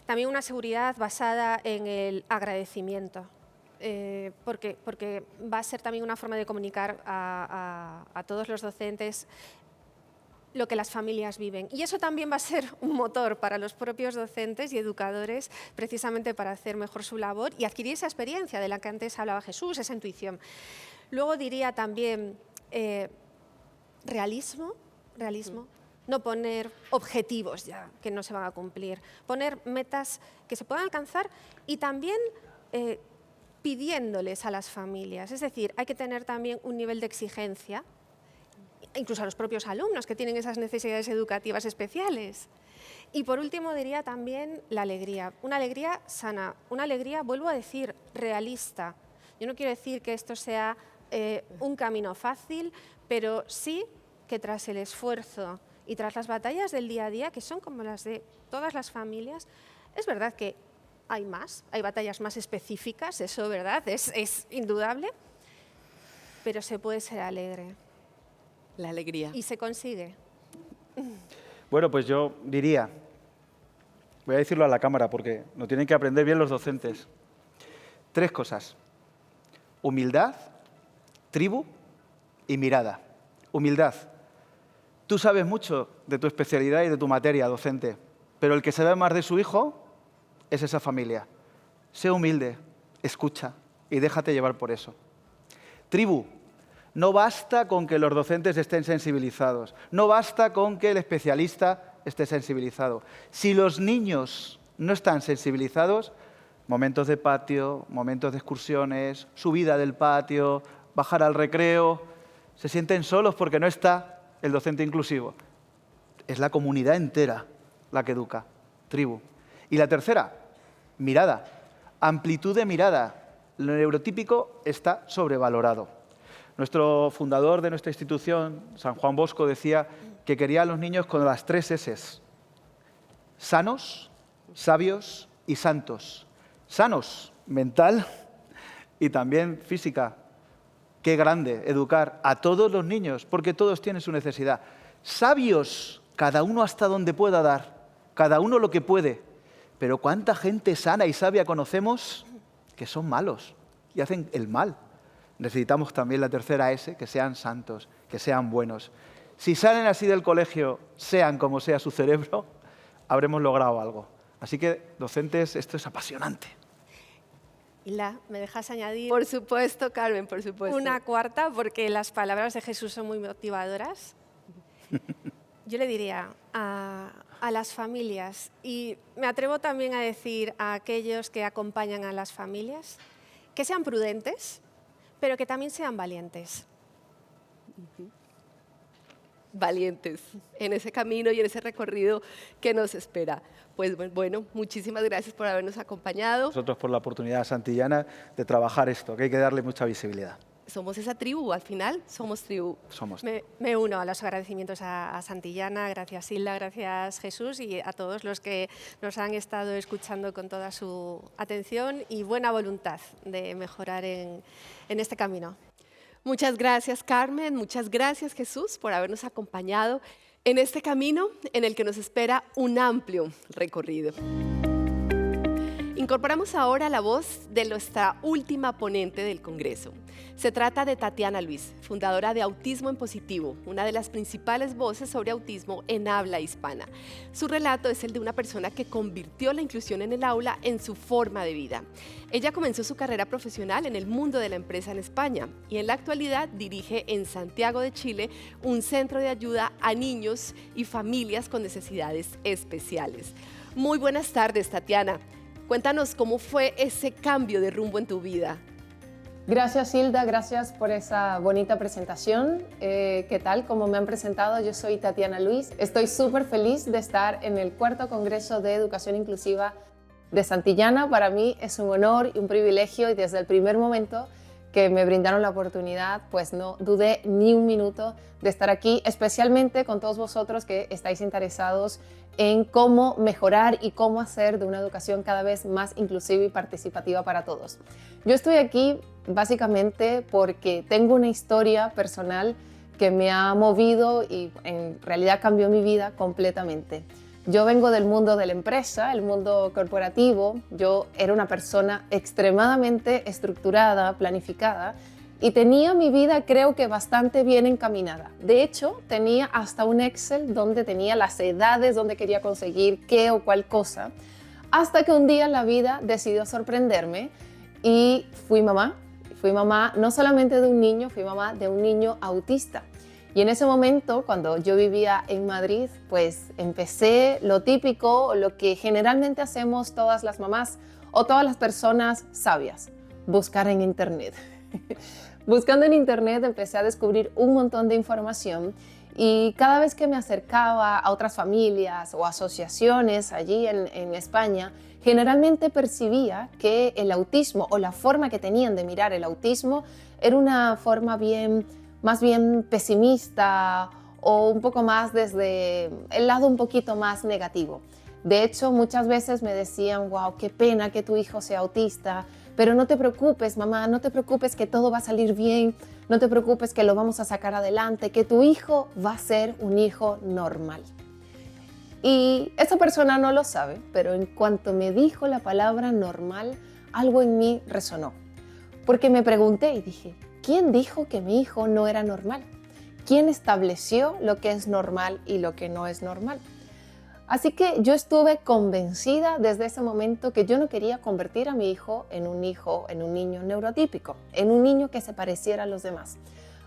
también una seguridad basada en el agradecimiento, porque va a ser también una forma de comunicar a todos los docentes lo que las familias viven. Y eso también va a ser un motor para los propios docentes y educadores, precisamente para hacer mejor su labor y adquirir esa experiencia de la que antes hablaba Jesús, esa intuición. Luego diría también realismo, no poner objetivos ya que no se van a cumplir, poner metas que se puedan alcanzar y también pidiéndoles a las familias. Es decir, hay que tener también un nivel de exigencia, incluso a los propios alumnos que tienen esas necesidades educativas especiales. Y por último diría también la alegría, una alegría sana, una alegría, vuelvo a decir, realista. Yo no quiero decir que esto sea un camino fácil, pero sí que tras el esfuerzo y tras las batallas del día a día, que son como las de todas las familias, es verdad que hay batallas más específicas, eso verdad, es indudable, pero se puede ser alegre. La alegría. Y se consigue. Bueno, pues yo diría, voy a decirlo a la cámara porque lo tienen que aprender bien los docentes. 3 cosas: humildad, tribu y mirada. Humildad. Tú sabes mucho de tu especialidad y de tu materia, docente, pero el que sabe más de su hijo es esa familia. Sé humilde, escucha y déjate llevar por eso. Tribu. No basta con que los docentes estén sensibilizados, no basta con que el especialista esté sensibilizado. Si los niños no están sensibilizados, momentos de patio, momentos de excursiones, subida del patio, bajar al recreo, se sienten solos porque no está el docente inclusivo. Es la comunidad entera la que educa, tribu. Y la tercera, mirada, amplitud de mirada. Lo neurotípico está sobrevalorado. Nuestro fundador de nuestra institución, San Juan Bosco, decía que quería a los niños con las 3 S's: sanos, sabios y santos. Sanos, mental y también física. Qué grande educar a todos los niños, porque todos tienen su necesidad. Sabios, cada uno hasta donde pueda dar, cada uno lo que puede. Pero ¿cuánta gente sana y sabia conocemos que son malos y hacen el mal? Necesitamos también la tercera S, que sean santos, que sean buenos. Si salen así del colegio, sean como sea su cerebro, habremos logrado algo. Así que, docentes, esto es apasionante. Hilda, ¿me dejas añadir? Por supuesto, Carmen, por supuesto. Una cuarta, porque las palabras de Jesús son muy motivadoras. Yo le diría a las familias, y me atrevo también a decir a aquellos que acompañan a las familias, que sean prudentes, pero que también sean valientes. Valientes en ese camino y en ese recorrido que nos espera. Pues bueno, muchísimas gracias por habernos acompañado. Nosotros por la oportunidad santillana de trabajar esto, que hay que darle mucha visibilidad. Somos esa tribu, al final somos tribu. Somos. Me uno a los agradecimientos a Santillana, gracias Hilda, gracias Jesús y a todos los que nos han estado escuchando con toda su atención y buena voluntad de mejorar en este camino. Muchas gracias, Carmen, muchas gracias, Jesús, por habernos acompañado en este camino en el que nos espera un amplio recorrido. Incorporamos ahora la voz de nuestra última ponente del Congreso. Se trata de Tatiana Luis, fundadora de Autismo en Positivo, una de las principales voces sobre autismo en habla hispana. Su relato es el de una persona que convirtió la inclusión en el aula en su forma de vida. Ella comenzó su carrera profesional en el mundo de la empresa en España y en la actualidad dirige en Santiago de Chile un centro de ayuda a niños y familias con necesidades especiales. Muy buenas tardes, Tatiana. Cuéntanos cómo fue ese cambio de rumbo en tu vida. Gracias, Hilda, gracias por esa bonita presentación. ¿Qué tal? Como me han presentado, yo soy Tatiana Luis. Estoy súper feliz de estar en el 4º Congreso de Educación Inclusiva de Santillana. Para mí es un honor y un privilegio, y desde el primer momento que me brindaron la oportunidad, pues no dudé ni un minuto de estar aquí, especialmente con todos vosotros que estáis interesados en cómo mejorar y cómo hacer de una educación cada vez más inclusiva y participativa para todos. Yo estoy aquí básicamente porque tengo una historia personal que me ha movido y en realidad cambió mi vida completamente. Yo vengo del mundo de la empresa, el mundo corporativo. Yo era una persona extremadamente estructurada, planificada, y tenía mi vida, creo que bastante bien encaminada. De hecho, tenía hasta un Excel donde tenía las edades, donde quería conseguir qué o cuál cosa, hasta que un día la vida decidió sorprenderme y fui mamá. Fui mamá no solamente de un niño, fui mamá de un niño autista. Y en ese momento, cuando yo vivía en Madrid, pues empecé lo típico, lo que generalmente hacemos todas las mamás o todas las personas sabias, buscar en Internet. Buscando en Internet empecé a descubrir un montón de información, y cada vez que me acercaba a otras familias o asociaciones allí en España, generalmente percibía que el autismo o la forma que tenían de mirar el autismo era una forma más bien pesimista o un poco más desde el lado un poquito más negativo. De hecho, muchas veces me decían, wow, qué pena que tu hijo sea autista, pero no te preocupes, mamá, no te preocupes, que todo va a salir bien, no te preocupes, que lo vamos a sacar adelante, que tu hijo va a ser un hijo normal. Y esa persona no lo sabe, pero en cuanto me dijo la palabra normal, algo en mí resonó. Porque me pregunté y dije, ¿quién dijo que mi hijo no era normal? ¿Quién estableció lo que es normal y lo que no es normal? Así que yo estuve convencida desde ese momento que yo no quería convertir a mi hijo, en un niño neurotípico, en un niño que se pareciera a los demás.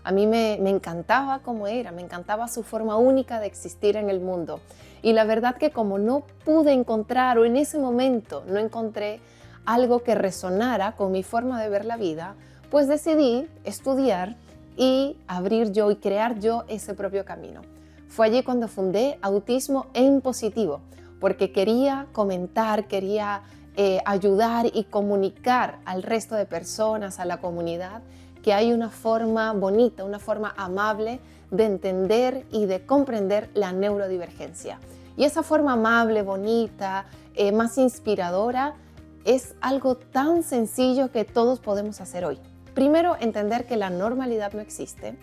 A mí me encantaba cómo era, me encantaba su forma única de existir en el mundo. Y la verdad que como no pude encontrar, o en ese momento no encontré algo que resonara con mi forma de ver la vida, pues decidí estudiar y abrir yo y crear yo ese propio camino. Fue allí cuando fundé Autismo en Positivo, porque quería comentar, quería ayudar y comunicar al resto de personas, a la comunidad, que hay una forma bonita, una forma amable de entender y de comprender la neurodivergencia. Y esa forma amable, bonita, más inspiradora, es algo tan sencillo que todos podemos hacer hoy. Primero, entender que la normalidad no existe.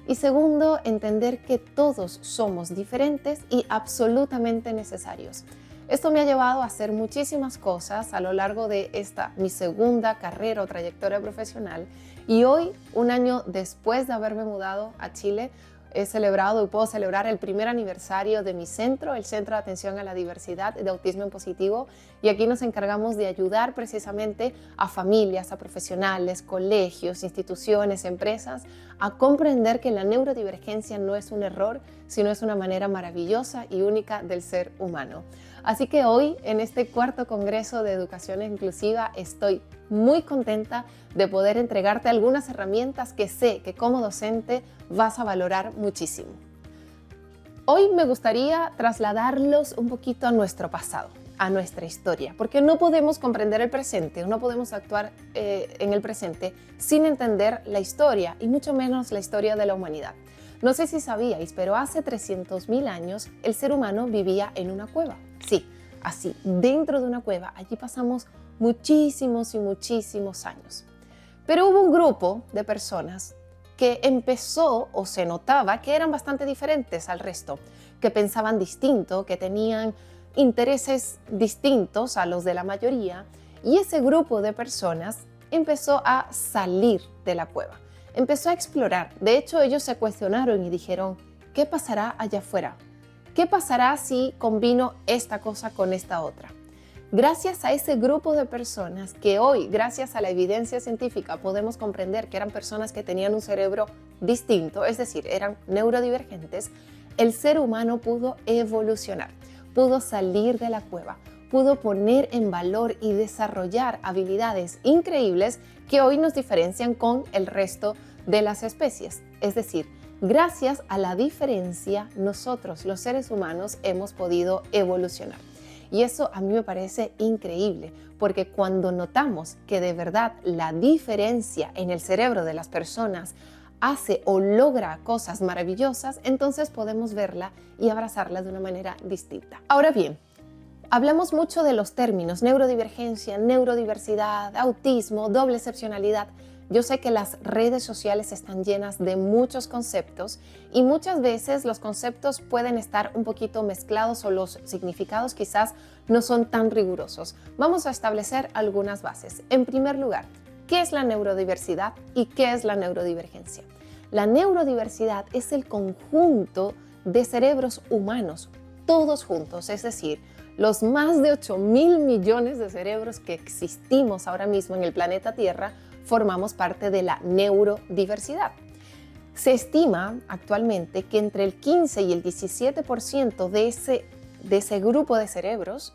Y segundo, entender que todos somos diferentes y absolutamente necesarios. Esto me ha llevado a hacer muchísimas cosas a lo largo de mi segunda carrera o trayectoria profesional. Y hoy, un año después de haberme mudado a Chile, he celebrado y puedo celebrar el primer aniversario de mi centro, el Centro de Atención a la Diversidad de Autismo en Positivo, y aquí nos encargamos de ayudar precisamente a familias, a profesionales, colegios, instituciones, empresas, a comprender que la neurodivergencia no es un error, sino es una manera maravillosa y única del ser humano. Así que hoy, en este 4º Congreso de Educación Inclusiva, estoy muy contenta de poder entregarte algunas herramientas que sé que como docente vas a valorar muchísimo. Hoy me gustaría trasladarlos un poquito a nuestro pasado, a nuestra historia, porque no podemos comprender el presente, no podemos actuar en el presente sin entender la historia, y mucho menos la historia de la humanidad. No sé si sabíais, pero hace 300.000 años el ser humano vivía en una cueva. Sí, así, dentro de una cueva. Allí pasamos muchísimos y muchísimos años. Pero hubo un grupo de personas que empezó, o se notaba, que eran bastante diferentes al resto, que pensaban distinto, que tenían intereses distintos a los de la mayoría, Y ese grupo de personas empezó a salir de la cueva, empezó a explorar. De hecho, ellos se cuestionaron y dijeron, ¿qué pasará allá afuera? ¿Qué pasará si combino esta cosa con esta otra? Gracias a ese grupo de personas que hoy, gracias a la evidencia científica, podemos comprender que eran personas que tenían un cerebro distinto, es decir, eran neurodivergentes, el ser humano pudo evolucionar, pudo salir de la cueva, pudo poner en valor y desarrollar habilidades increíbles que hoy nos diferencian con el resto de las especies. Es decir, gracias a la diferencia, nosotros, los seres humanos, hemos podido evolucionar. Y eso a mí me parece increíble, porque cuando notamos que de verdad la diferencia en el cerebro de las personas hace o logra cosas maravillosas, entonces podemos verla y abrazarla de una manera distinta. Ahora bien, hablamos mucho de los términos neurodivergencia, neurodiversidad, autismo, doble excepcionalidad. Yo sé que las redes sociales están llenas de muchos conceptos y muchas veces los conceptos pueden estar un poquito mezclados o los significados quizás no son tan rigurosos. Vamos a establecer algunas bases. En primer lugar, ¿qué es la neurodiversidad y qué es la neurodivergencia? La neurodiversidad es el conjunto de cerebros humanos, todos juntos, es decir, los más de 8.000 millones de cerebros que existimos ahora mismo en el planeta Tierra formamos parte de la neurodiversidad. Se estima actualmente que entre el 15 y el 17% de ese grupo de cerebros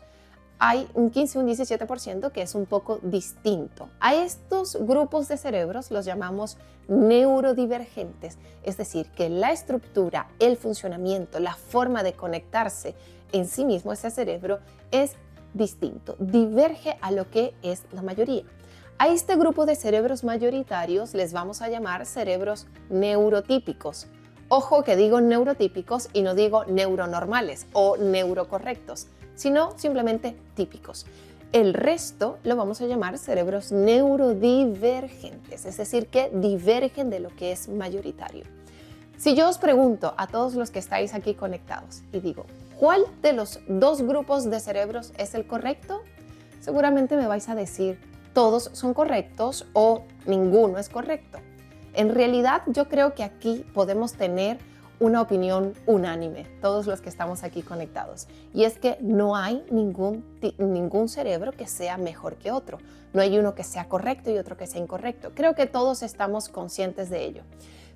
hay un 15 y un 17% que es un poco distinto. A estos grupos de cerebros los llamamos neurodivergentes, es decir, que la estructura, el funcionamiento, la forma de conectarse en sí mismo ese cerebro es distinto, diverge a lo que es la mayoría. A este grupo de cerebros mayoritarios les vamos a llamar cerebros neurotípicos. Ojo que digo neurotípicos y no digo neuronormales o neurocorrectos, sino simplemente típicos. El resto lo vamos a llamar cerebros neurodivergentes, es decir, que divergen de lo que es mayoritario. Si yo os pregunto a todos los que estáis aquí conectados y digo, ¿cuál de los dos grupos de cerebros es el correcto? Seguramente me vais a decir, todos son correctos o ninguno es correcto. En realidad, yo creo que aquí podemos tener una opinión unánime, todos los que estamos aquí conectados. Y es que no hay ningún cerebro que sea mejor que otro. No hay uno que sea correcto y otro que sea incorrecto. Creo que todos estamos conscientes de ello.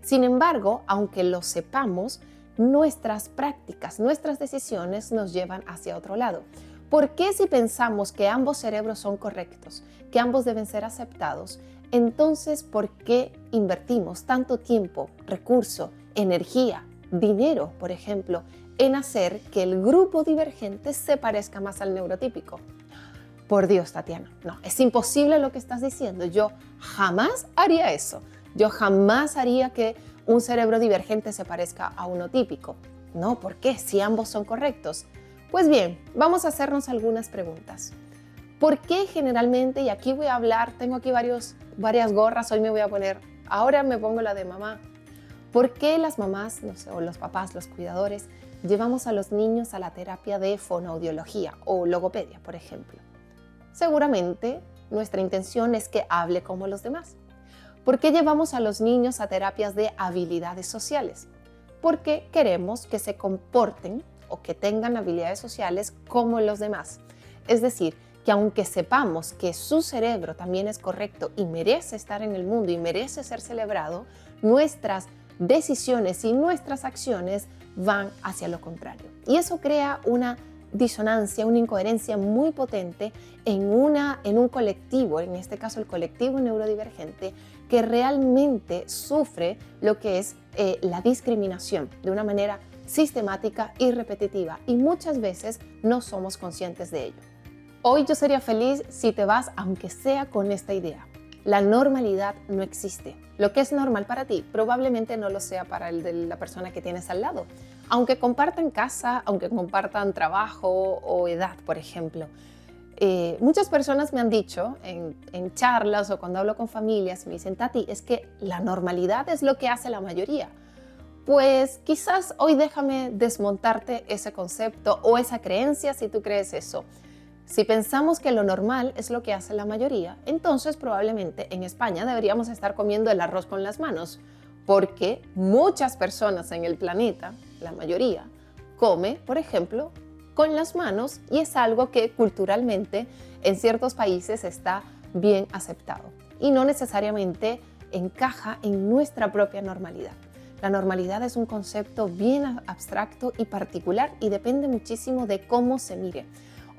Sin embargo, aunque lo sepamos, nuestras prácticas, nuestras decisiones nos llevan hacia otro lado. ¿Por qué si pensamos que ambos cerebros son correctos, que ambos deben ser aceptados, entonces por qué invertimos tanto tiempo, recurso, energía, dinero, por ejemplo, en hacer que el grupo divergente se parezca más al neurotípico? Por Dios, Tatiana, no, es imposible lo que estás diciendo. Yo jamás haría eso. Yo jamás haría que un cerebro divergente se parezca a uno típico. No, ¿por qué? Si ambos son correctos. Pues bien, vamos a hacernos algunas preguntas. ¿Por qué generalmente, y aquí voy a hablar, tengo aquí varias gorras, hoy me voy a poner, ahora me pongo la de mamá, ¿por qué las mamás, no sé, o los papás, los cuidadores, llevamos a los niños a la terapia de fonoaudiología o logopedia, por ejemplo? Seguramente nuestra intención es que hable como los demás. ¿Por qué llevamos a los niños a terapias de habilidades sociales? Porque queremos que se comporten o que tengan habilidades sociales como los demás. Es decir, que aunque sepamos que su cerebro también es correcto y merece estar en el mundo y merece ser celebrado, nuestras decisiones y nuestras acciones van hacia lo contrario. Y eso crea una disonancia, una incoherencia muy potente en un colectivo, en este caso el colectivo neurodivergente, que realmente sufre lo que es la discriminación de una manera sistemática y repetitiva, y muchas veces no somos conscientes de ello. Hoy yo sería feliz si te vas, aunque sea con esta idea. La normalidad no existe. Lo que es normal para ti probablemente no lo sea para el de la persona que tienes al lado. Aunque compartan casa, aunque compartan trabajo o edad, por ejemplo. Muchas personas me han dicho en charlas o cuando hablo con familias, me dicen, Tati, es que la normalidad es lo que hace la mayoría. Pues quizás hoy déjame desmontarte ese concepto o esa creencia si tú crees eso. Si pensamos que lo normal es lo que hace la mayoría, entonces probablemente en España deberíamos estar comiendo el arroz con las manos, porque muchas personas en el planeta, la mayoría, come, por ejemplo, con las manos y es algo que culturalmente en ciertos países está bien aceptado y no necesariamente encaja en nuestra propia normalidad. La normalidad es un concepto bien abstracto y particular y depende muchísimo de cómo se mire.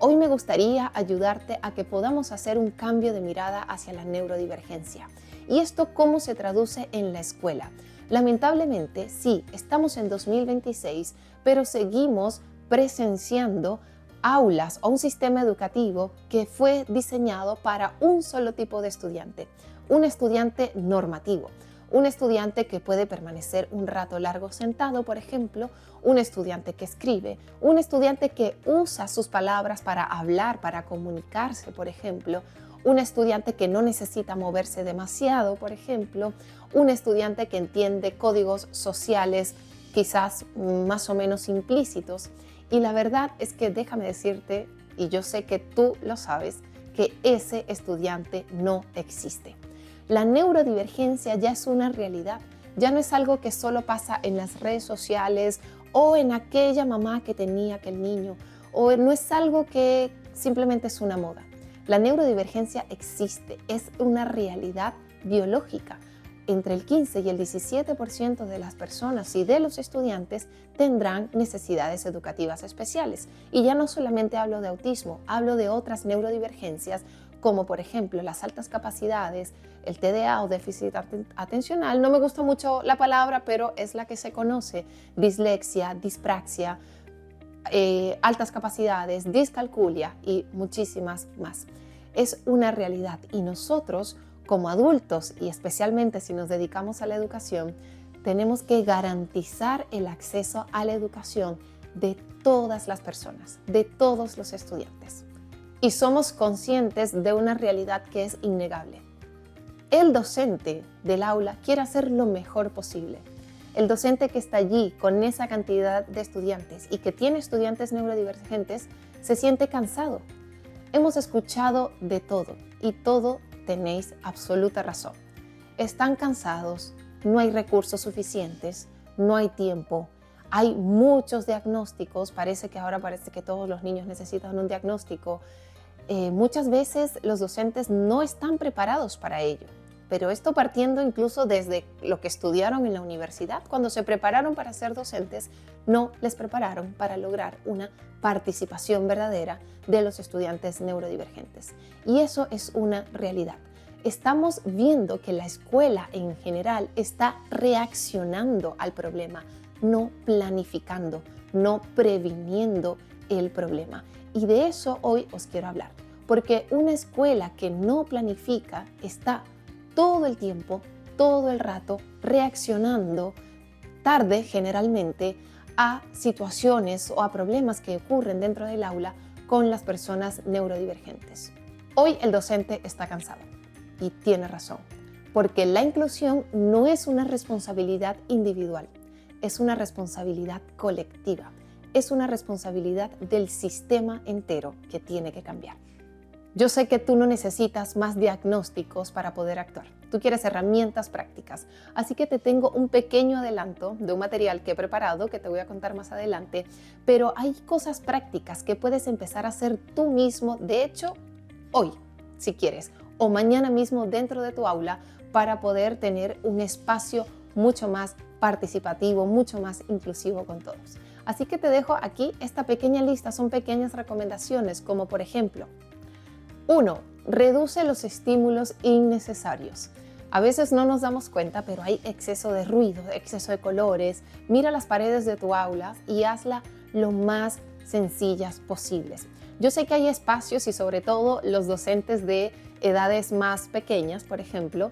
Hoy me gustaría ayudarte a que podamos hacer un cambio de mirada hacia la neurodivergencia. ¿Y esto cómo se traduce en la escuela? Lamentablemente, sí, estamos en 2026, pero seguimos presenciando aulas o un sistema educativo que fue diseñado para un solo tipo de estudiante, un estudiante normativo. Un estudiante que puede permanecer un rato largo sentado, por ejemplo, un estudiante que escribe, un estudiante que usa sus palabras para hablar, para comunicarse, por ejemplo, un estudiante que no necesita moverse demasiado, por ejemplo, un estudiante que entiende códigos sociales quizás más o menos implícitos. Y la verdad es que déjame decirte, y yo sé que tú lo sabes, que ese estudiante no existe. La neurodivergencia ya es una realidad, ya no es algo que solo pasa en las redes sociales o en aquella mamá que tenía aquel niño, o no es algo que simplemente es una moda. La neurodivergencia existe, es una realidad biológica. Entre el 15 y el 17% de las personas y de los estudiantes tendrán necesidades educativas especiales. Y ya no solamente hablo de autismo, hablo de otras neurodivergencias como por ejemplo las altas capacidades, el TDA o déficit atencional. No me gusta mucho la palabra, pero es la que se conoce: dislexia, dispraxia, altas capacidades, discalculia y muchísimas más. Es una realidad y nosotros como adultos, y especialmente si nos dedicamos a la educación, tenemos que garantizar el acceso a la educación de todas las personas, de todos los estudiantes. Y somos conscientes de una realidad que es innegable. El docente del aula quiere hacer lo mejor posible. El docente que está allí con esa cantidad de estudiantes y que tiene estudiantes neurodivergentes se siente cansado. Hemos escuchado de todo y todo tenéis absoluta razón. Están cansados, no hay recursos suficientes, no hay tiempo. Hay muchos diagnósticos, parece que todos los niños necesitan un diagnóstico. Muchas veces los docentes no están preparados para ello, pero esto partiendo incluso desde lo que estudiaron en la universidad. Cuando se prepararon para ser docentes, no les prepararon para lograr una participación verdadera de los estudiantes neurodivergentes. Y eso es una realidad. Estamos viendo que la escuela en general está reaccionando al problema, no planificando, no previniendo el problema. Y de eso hoy os quiero hablar, porque una escuela que no planifica está todo el tiempo, todo el rato, reaccionando tarde generalmente a situaciones o a problemas que ocurren dentro del aula con las personas neurodivergentes. Hoy el docente está cansado y tiene razón, porque la inclusión no es una responsabilidad individual, es una responsabilidad colectiva. Es una responsabilidad del sistema entero que tiene que cambiar. Yo sé que tú no necesitas más diagnósticos para poder actuar. Tú quieres herramientas prácticas. Así que te tengo un pequeño adelanto de un material que he preparado que te voy a contar más adelante. Pero hay cosas prácticas que puedes empezar a hacer tú mismo, de hecho, hoy, si quieres, o mañana mismo dentro de tu aula para poder tener un espacio mucho más participativo, mucho más inclusivo con todos. Así que te dejo aquí esta pequeña lista, son pequeñas recomendaciones, como por ejemplo, 1. Reduce los estímulos innecesarios. A veces no nos damos cuenta, pero hay exceso de ruido, exceso de colores. Mira las paredes de tu aula y hazla lo más sencillas posibles. Yo sé que hay espacios y sobre todo los docentes de edades más pequeñas, por ejemplo,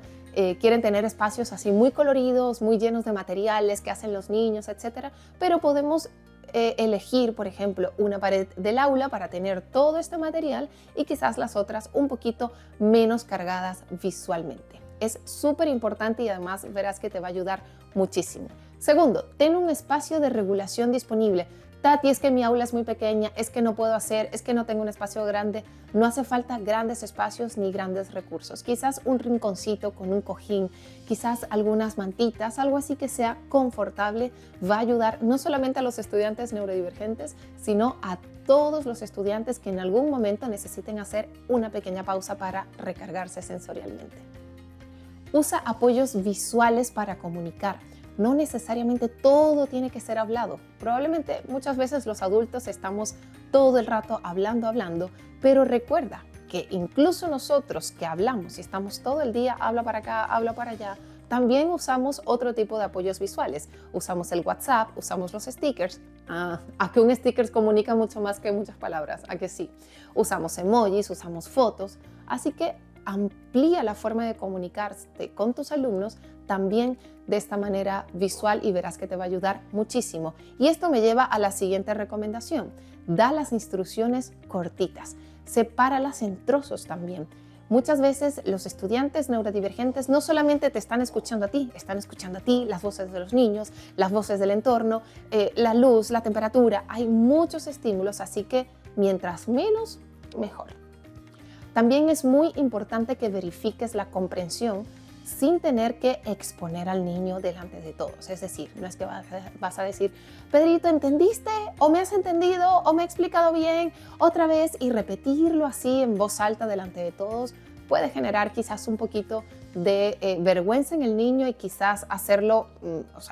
quieren tener espacios así muy coloridos, muy llenos de materiales que hacen los niños, etcétera, pero podemos elegir, por ejemplo, una pared del aula para tener todo este material y quizás las otras un poquito menos cargadas visualmente. Es súper importante y además verás que te va a ayudar muchísimo. Segundo, ten un espacio de regulación disponible. Tati, es que mi aula es muy pequeña, es que no puedo hacer, es que no tengo un espacio grande. No hace falta grandes espacios ni grandes recursos. Quizás un rinconcito con un cojín, quizás algunas mantitas, algo así que sea confortable, va a ayudar no solamente a los estudiantes neurodivergentes, sino a todos los estudiantes que en algún momento necesiten hacer una pequeña pausa para recargarse sensorialmente. Usa apoyos visuales para comunicar. No necesariamente todo tiene que ser hablado. Probablemente muchas veces los adultos estamos todo el rato hablando, pero recuerda que incluso nosotros que hablamos y estamos todo el día, habla para acá, habla para allá, también usamos otro tipo de apoyos visuales. Usamos el WhatsApp, usamos los stickers. A que un sticker comunica mucho más que muchas palabras, a que sí. Usamos emojis, usamos fotos, así que amplía la forma de comunicarte con tus alumnos también de esta manera visual y verás que te va a ayudar muchísimo. Y esto me lleva a la siguiente recomendación. Da las instrucciones cortitas, sepáralas en trozos también. Muchas veces los estudiantes neurodivergentes no solamente te están escuchando a ti, están escuchando a ti, las voces de los niños, las voces del entorno, la luz, la temperatura. Hay muchos estímulos, así que mientras menos, mejor. También es muy importante que verifiques la comprensión sin tener que exponer al niño delante de todos. Es decir, no es que vas a decir, Pedrito, ¿entendiste? ¿O me has entendido? ¿O me he explicado bien? Otra vez, y repetirlo así en voz alta delante de todos puede generar quizás un poquito de vergüenza en el niño y quizás hacerlo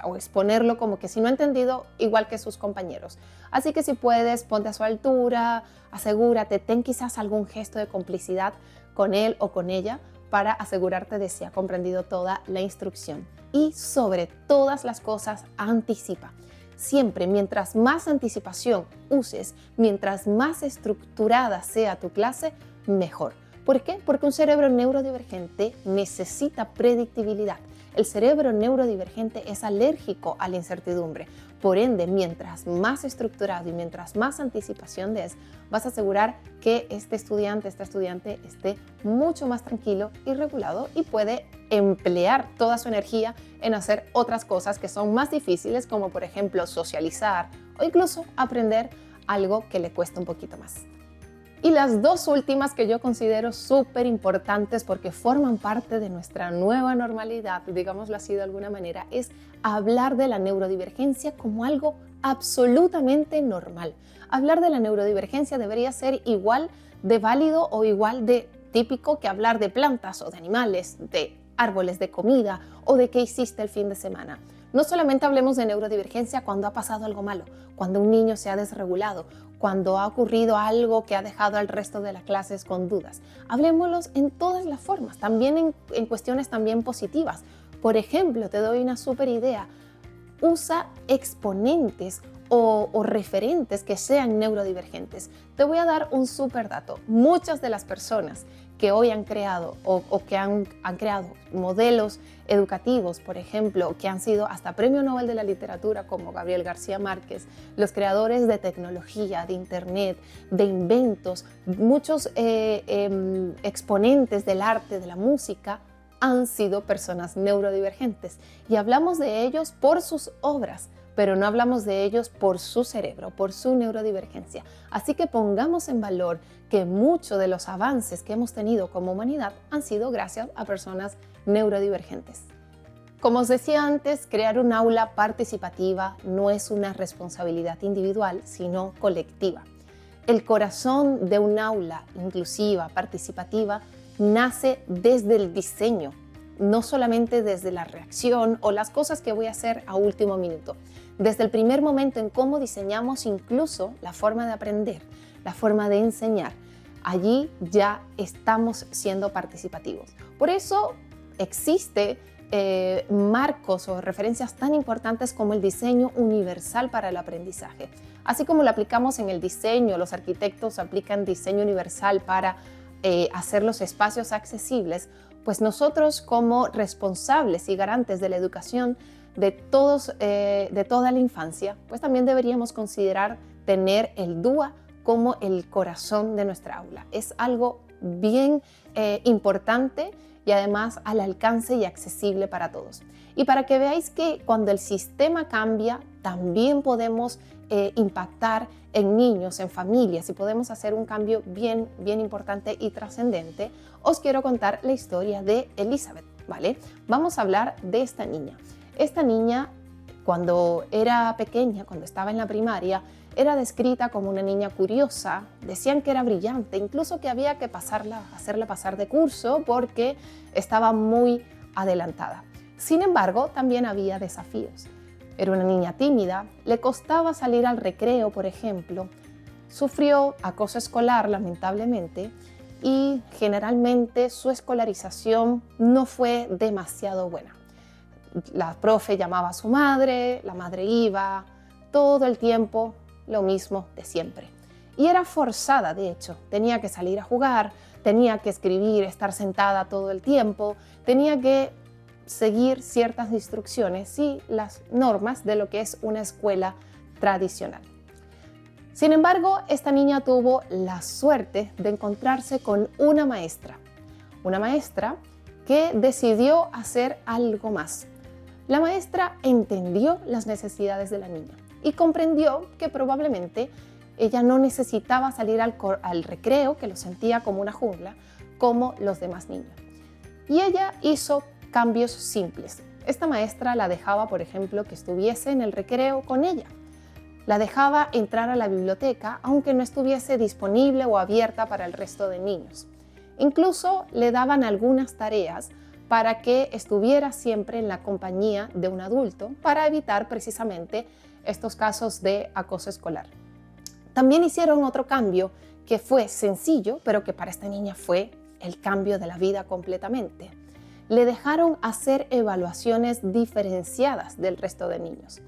o exponerlo como que si no ha entendido, igual que sus compañeros. Así que si puedes, ponte a su altura, asegúrate, ten quizás algún gesto de complicidad con él o con ella para asegurarte de si ha comprendido toda la instrucción. Y sobre todas las cosas, anticipa. Siempre, mientras más anticipación uses, mientras más estructurada sea tu clase, mejor. ¿Por qué? Porque un cerebro neurodivergente necesita predictibilidad. El cerebro neurodivergente es alérgico a la incertidumbre. Por ende, mientras más estructurado y mientras más anticipación des, vas a asegurar que este estudiante esté mucho más tranquilo y regulado y puede emplear toda su energía en hacer otras cosas que son más difíciles, como por ejemplo socializar o incluso aprender algo que le cuesta un poquito más. Y las dos últimas que yo considero súper importantes porque forman parte de nuestra nueva normalidad, digámoslo así de alguna manera, es hablar de la neurodivergencia como algo absolutamente normal. Hablar de la neurodivergencia debería ser igual de válido o igual de típico que hablar de plantas o de animales, de árboles de comida o de qué hiciste el fin de semana. No solamente hablemos de neurodivergencia cuando ha pasado algo malo, cuando un niño se ha desregulado, cuando ha ocurrido algo que ha dejado al resto de las clases con dudas. Hablemoslos en todas las formas, también en cuestiones también positivas. Por ejemplo, te doy una súper idea. Usa exponentes o referentes que sean neurodivergentes. Te voy a dar un súper dato. Muchas de las personas que hoy han creado o que han creado modelos educativos, por ejemplo, que han sido hasta Premio Nobel de la Literatura, como Gabriel García Márquez, los creadores de tecnología, de internet, de inventos, muchos exponentes del arte, de la música, han sido personas neurodivergentes. Y hablamos de ellos por sus obras, pero no hablamos de ellos por su cerebro, por su neurodivergencia. Así que pongamos en valor que muchos de los avances que hemos tenido como humanidad han sido gracias a personas neurodivergentes. Como os decía antes, crear un aula participativa no es una responsabilidad individual, sino colectiva. El corazón de un aula inclusiva, participativa, nace desde el diseño, no solamente desde la reacción o las cosas que voy a hacer a último minuto. Desde el primer momento en cómo diseñamos incluso la forma de aprender, la forma de enseñar, allí ya estamos siendo participativos. Por eso existe marcos o referencias tan importantes como el diseño universal para el aprendizaje. Así como lo aplicamos en el diseño, los arquitectos aplican diseño universal para hacer los espacios accesibles, pues nosotros como responsables y garantes de la educación de toda la infancia, pues también deberíamos considerar tener el DUA como el corazón de nuestra aula. Es algo bien importante y además al alcance y accesible para todos. Y para que veáis que cuando el sistema cambia, también podemos impactar en niños, en familias, y podemos hacer un cambio bien importante y trascendente, os quiero contar la historia de Elizabeth, ¿vale? Vamos a hablar de esta niña. Esta niña, cuando era pequeña, cuando estaba en la primaria, era descrita como una niña curiosa, decían que era brillante, incluso que había que hacerla pasar de curso porque estaba muy adelantada. Sin embargo, también había desafíos. Era una niña tímida, le costaba salir al recreo, por ejemplo, sufrió acoso escolar, lamentablemente, y generalmente su escolarización no fue demasiado buena. La profe llamaba a su madre, la madre iba, todo el tiempo lo mismo de siempre. Y era forzada, de hecho, tenía que salir a jugar, tenía que escribir, estar sentada todo el tiempo, tenía que seguir ciertas instrucciones y las normas de lo que es una escuela tradicional. Sin embargo, esta niña tuvo la suerte de encontrarse con una maestra que decidió hacer algo más. La maestra entendió las necesidades de la niña y comprendió que probablemente ella no necesitaba salir al recreo, que lo sentía como una jungla, como los demás niños. Y ella hizo cambios simples. Esta maestra la dejaba, por ejemplo, que estuviese en el recreo con ella. La dejaba entrar a la biblioteca, aunque no estuviese disponible o abierta para el resto de niños. Incluso le daban algunas tareas para que estuviera siempre en la compañía de un adulto, para evitar precisamente estos casos de acoso escolar. También hicieron otro cambio que fue sencillo, pero que para esta niña fue el cambio de la vida completamente. Le dejaron hacer evaluaciones diferenciadas del resto de niños.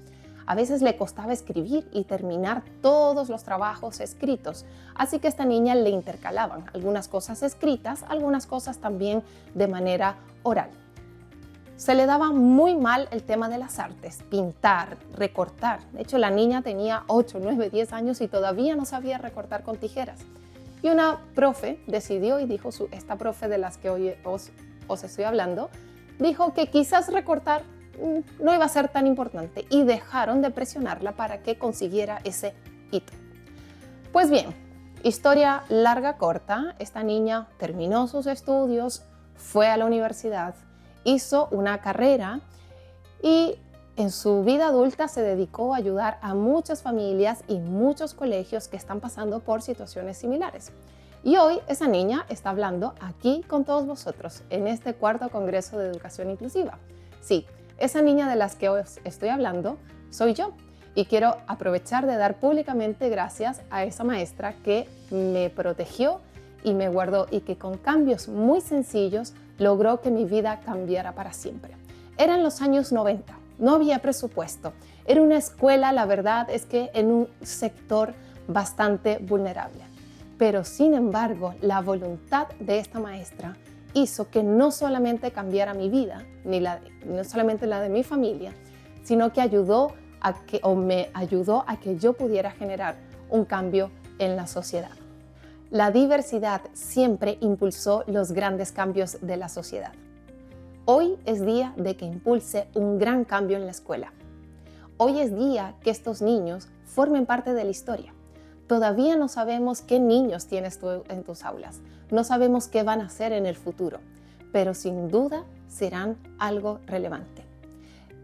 A veces le costaba escribir y terminar todos los trabajos escritos, así que a esta niña le intercalaban algunas cosas escritas, algunas cosas también de manera oral. Se le daba muy mal el tema de las artes, pintar, recortar. De hecho, la niña tenía 8, 9, 10 años y todavía no sabía recortar con tijeras. Y una profe decidió y dijo, esta profe de las que hoy os estoy hablando, dijo que quizás recortar no iba a ser tan importante y dejaron de presionarla para que consiguiera ese hito. Pues bien, historia larga, corta, esta niña terminó sus estudios, fue a la universidad, hizo una carrera y en su vida adulta se dedicó a ayudar a muchas familias y muchos colegios que están pasando por situaciones similares. Y hoy esa niña está hablando aquí con todos vosotros en este cuarto Congreso de Educación Inclusiva. Sí, esa niña de las que os estoy hablando soy yo y quiero aprovechar de dar públicamente gracias a esa maestra que me protegió y me guardó y que con cambios muy sencillos logró que mi vida cambiara para siempre. Eran los años 90, no había presupuesto, era una escuela, la verdad es que en un sector bastante vulnerable. Pero sin embargo, la voluntad de esta maestra hizo que no solamente cambiara mi vida, no solamente la de mi familia, sino que me ayudó a que yo pudiera generar un cambio en la sociedad. La diversidad siempre impulsó los grandes cambios de la sociedad. Hoy es día de que impulse un gran cambio en la escuela. Hoy es día que estos niños formen parte de la historia. Todavía no sabemos qué niños tienes tú en tus aulas, no sabemos qué van a hacer en el futuro, pero sin duda serán algo relevante.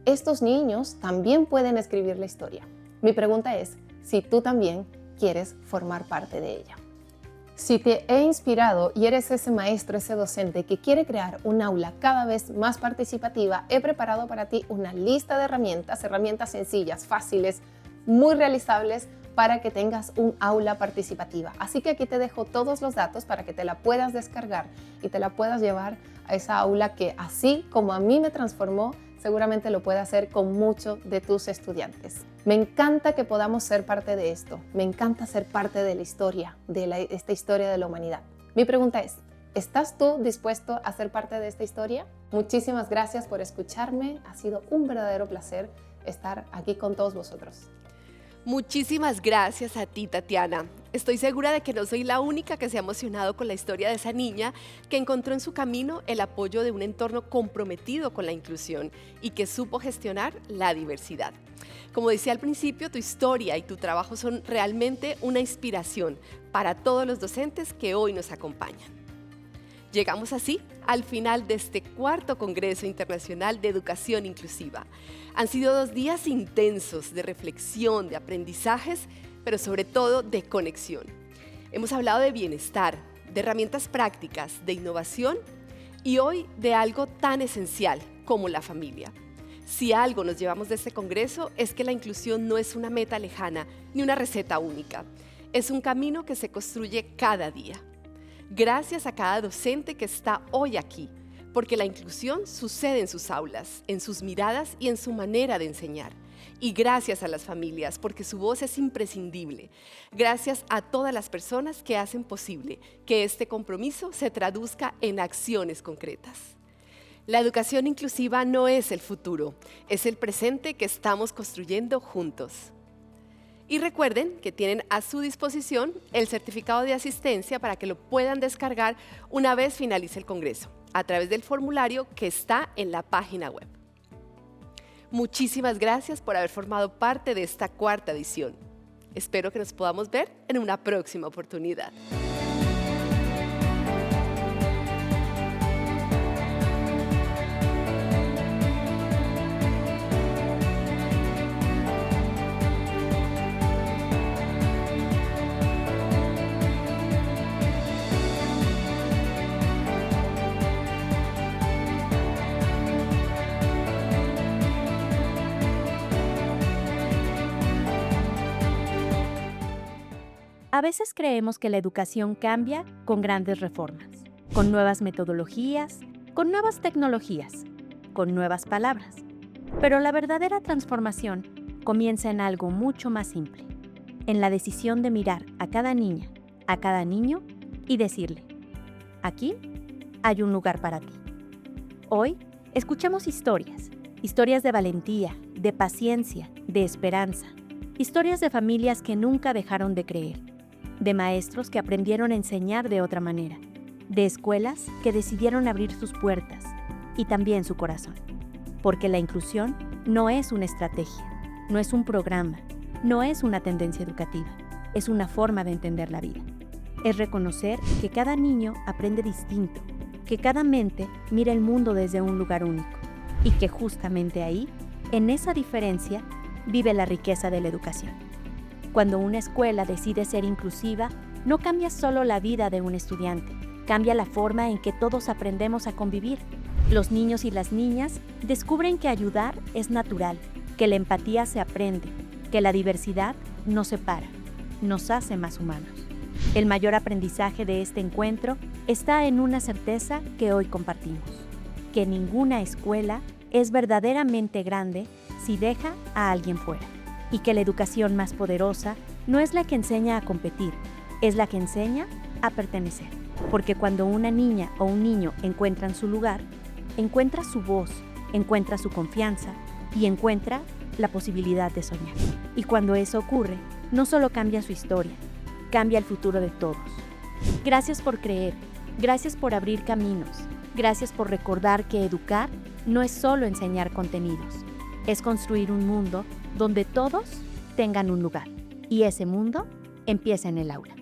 Estos niños también pueden escribir la historia. Mi pregunta es si tú también quieres formar parte de ella. Si te he inspirado y eres ese maestro, ese docente que quiere crear un aula cada vez más participativa, he preparado para ti una lista de herramientas sencillas, fáciles, muy realizables, para que tengas un aula participativa. Así que aquí te dejo todos los datos para que te la puedas descargar y te la puedas llevar a esa aula que, así como a mí me transformó, seguramente lo puede hacer con muchos de tus estudiantes. Me encanta que podamos ser parte de esto. Me encanta ser parte de la historia, esta historia de la humanidad. Mi pregunta es, ¿estás tú dispuesto a ser parte de esta historia? Muchísimas gracias por escucharme. Ha sido un verdadero placer estar aquí con todos vosotros. Muchísimas gracias a ti, Tatiana. Estoy segura de que no soy la única que se ha emocionado con la historia de esa niña que encontró en su camino el apoyo de un entorno comprometido con la inclusión y que supo gestionar la diversidad. Como decía al principio, tu historia y tu trabajo son realmente una inspiración para todos los docentes que hoy nos acompañan. Llegamos así al final de este cuarto Congreso Internacional de Educación Inclusiva. Han sido 2 días intensos de reflexión, de aprendizajes, pero sobre todo de conexión. Hemos hablado de bienestar, de herramientas prácticas, de innovación y hoy de algo tan esencial como la familia. Si algo nos llevamos de este congreso es que la inclusión no es una meta lejana ni una receta única. Es un camino que se construye cada día. Gracias a cada docente que está hoy aquí, porque la inclusión sucede en sus aulas, en sus miradas y en su manera de enseñar. Y gracias a las familias, porque su voz es imprescindible. Gracias a todas las personas que hacen posible que este compromiso se traduzca en acciones concretas. La educación inclusiva no es el futuro, es el presente que estamos construyendo juntos. Y recuerden que tienen a su disposición el certificado de asistencia para que lo puedan descargar una vez finalice el congreso, a través del formulario que está en la página web. Muchísimas gracias por haber formado parte de esta 4ª edición. Espero que nos podamos ver en una próxima oportunidad. A veces creemos que la educación cambia con grandes reformas, con nuevas metodologías, con nuevas tecnologías, con nuevas palabras. Pero la verdadera transformación comienza en algo mucho más simple, en la decisión de mirar a cada niña, a cada niño y decirle, aquí hay un lugar para ti. Hoy escuchamos historias de valentía, de paciencia, de esperanza, historias de familias que nunca dejaron de creer, de maestros que aprendieron a enseñar de otra manera, de escuelas que decidieron abrir sus puertas y también su corazón. Porque la inclusión no es una estrategia, no es un programa, no es una tendencia educativa, es una forma de entender la vida. Es reconocer que cada niño aprende distinto, que cada mente mira el mundo desde un lugar único y que justamente ahí, en esa diferencia, vive la riqueza de la educación. Cuando una escuela decide ser inclusiva, no cambia solo la vida de un estudiante, cambia la forma en que todos aprendemos a convivir. Los niños y las niñas descubren que ayudar es natural, que la empatía se aprende, que la diversidad nos separa, nos hace más humanos. El mayor aprendizaje de este encuentro está en una certeza que hoy compartimos, que ninguna escuela es verdaderamente grande si deja a alguien fuera. Y que la educación más poderosa no es la que enseña a competir, es la que enseña a pertenecer. Porque cuando una niña o un niño encuentran su lugar, encuentra su voz, encuentra su confianza y encuentra la posibilidad de soñar. Y cuando eso ocurre, no solo cambia su historia, cambia el futuro de todos. Gracias por creer, gracias por abrir caminos, gracias por recordar que educar no es solo enseñar contenidos, es construir un mundo donde todos tengan un lugar. Y ese mundo empieza en el aula.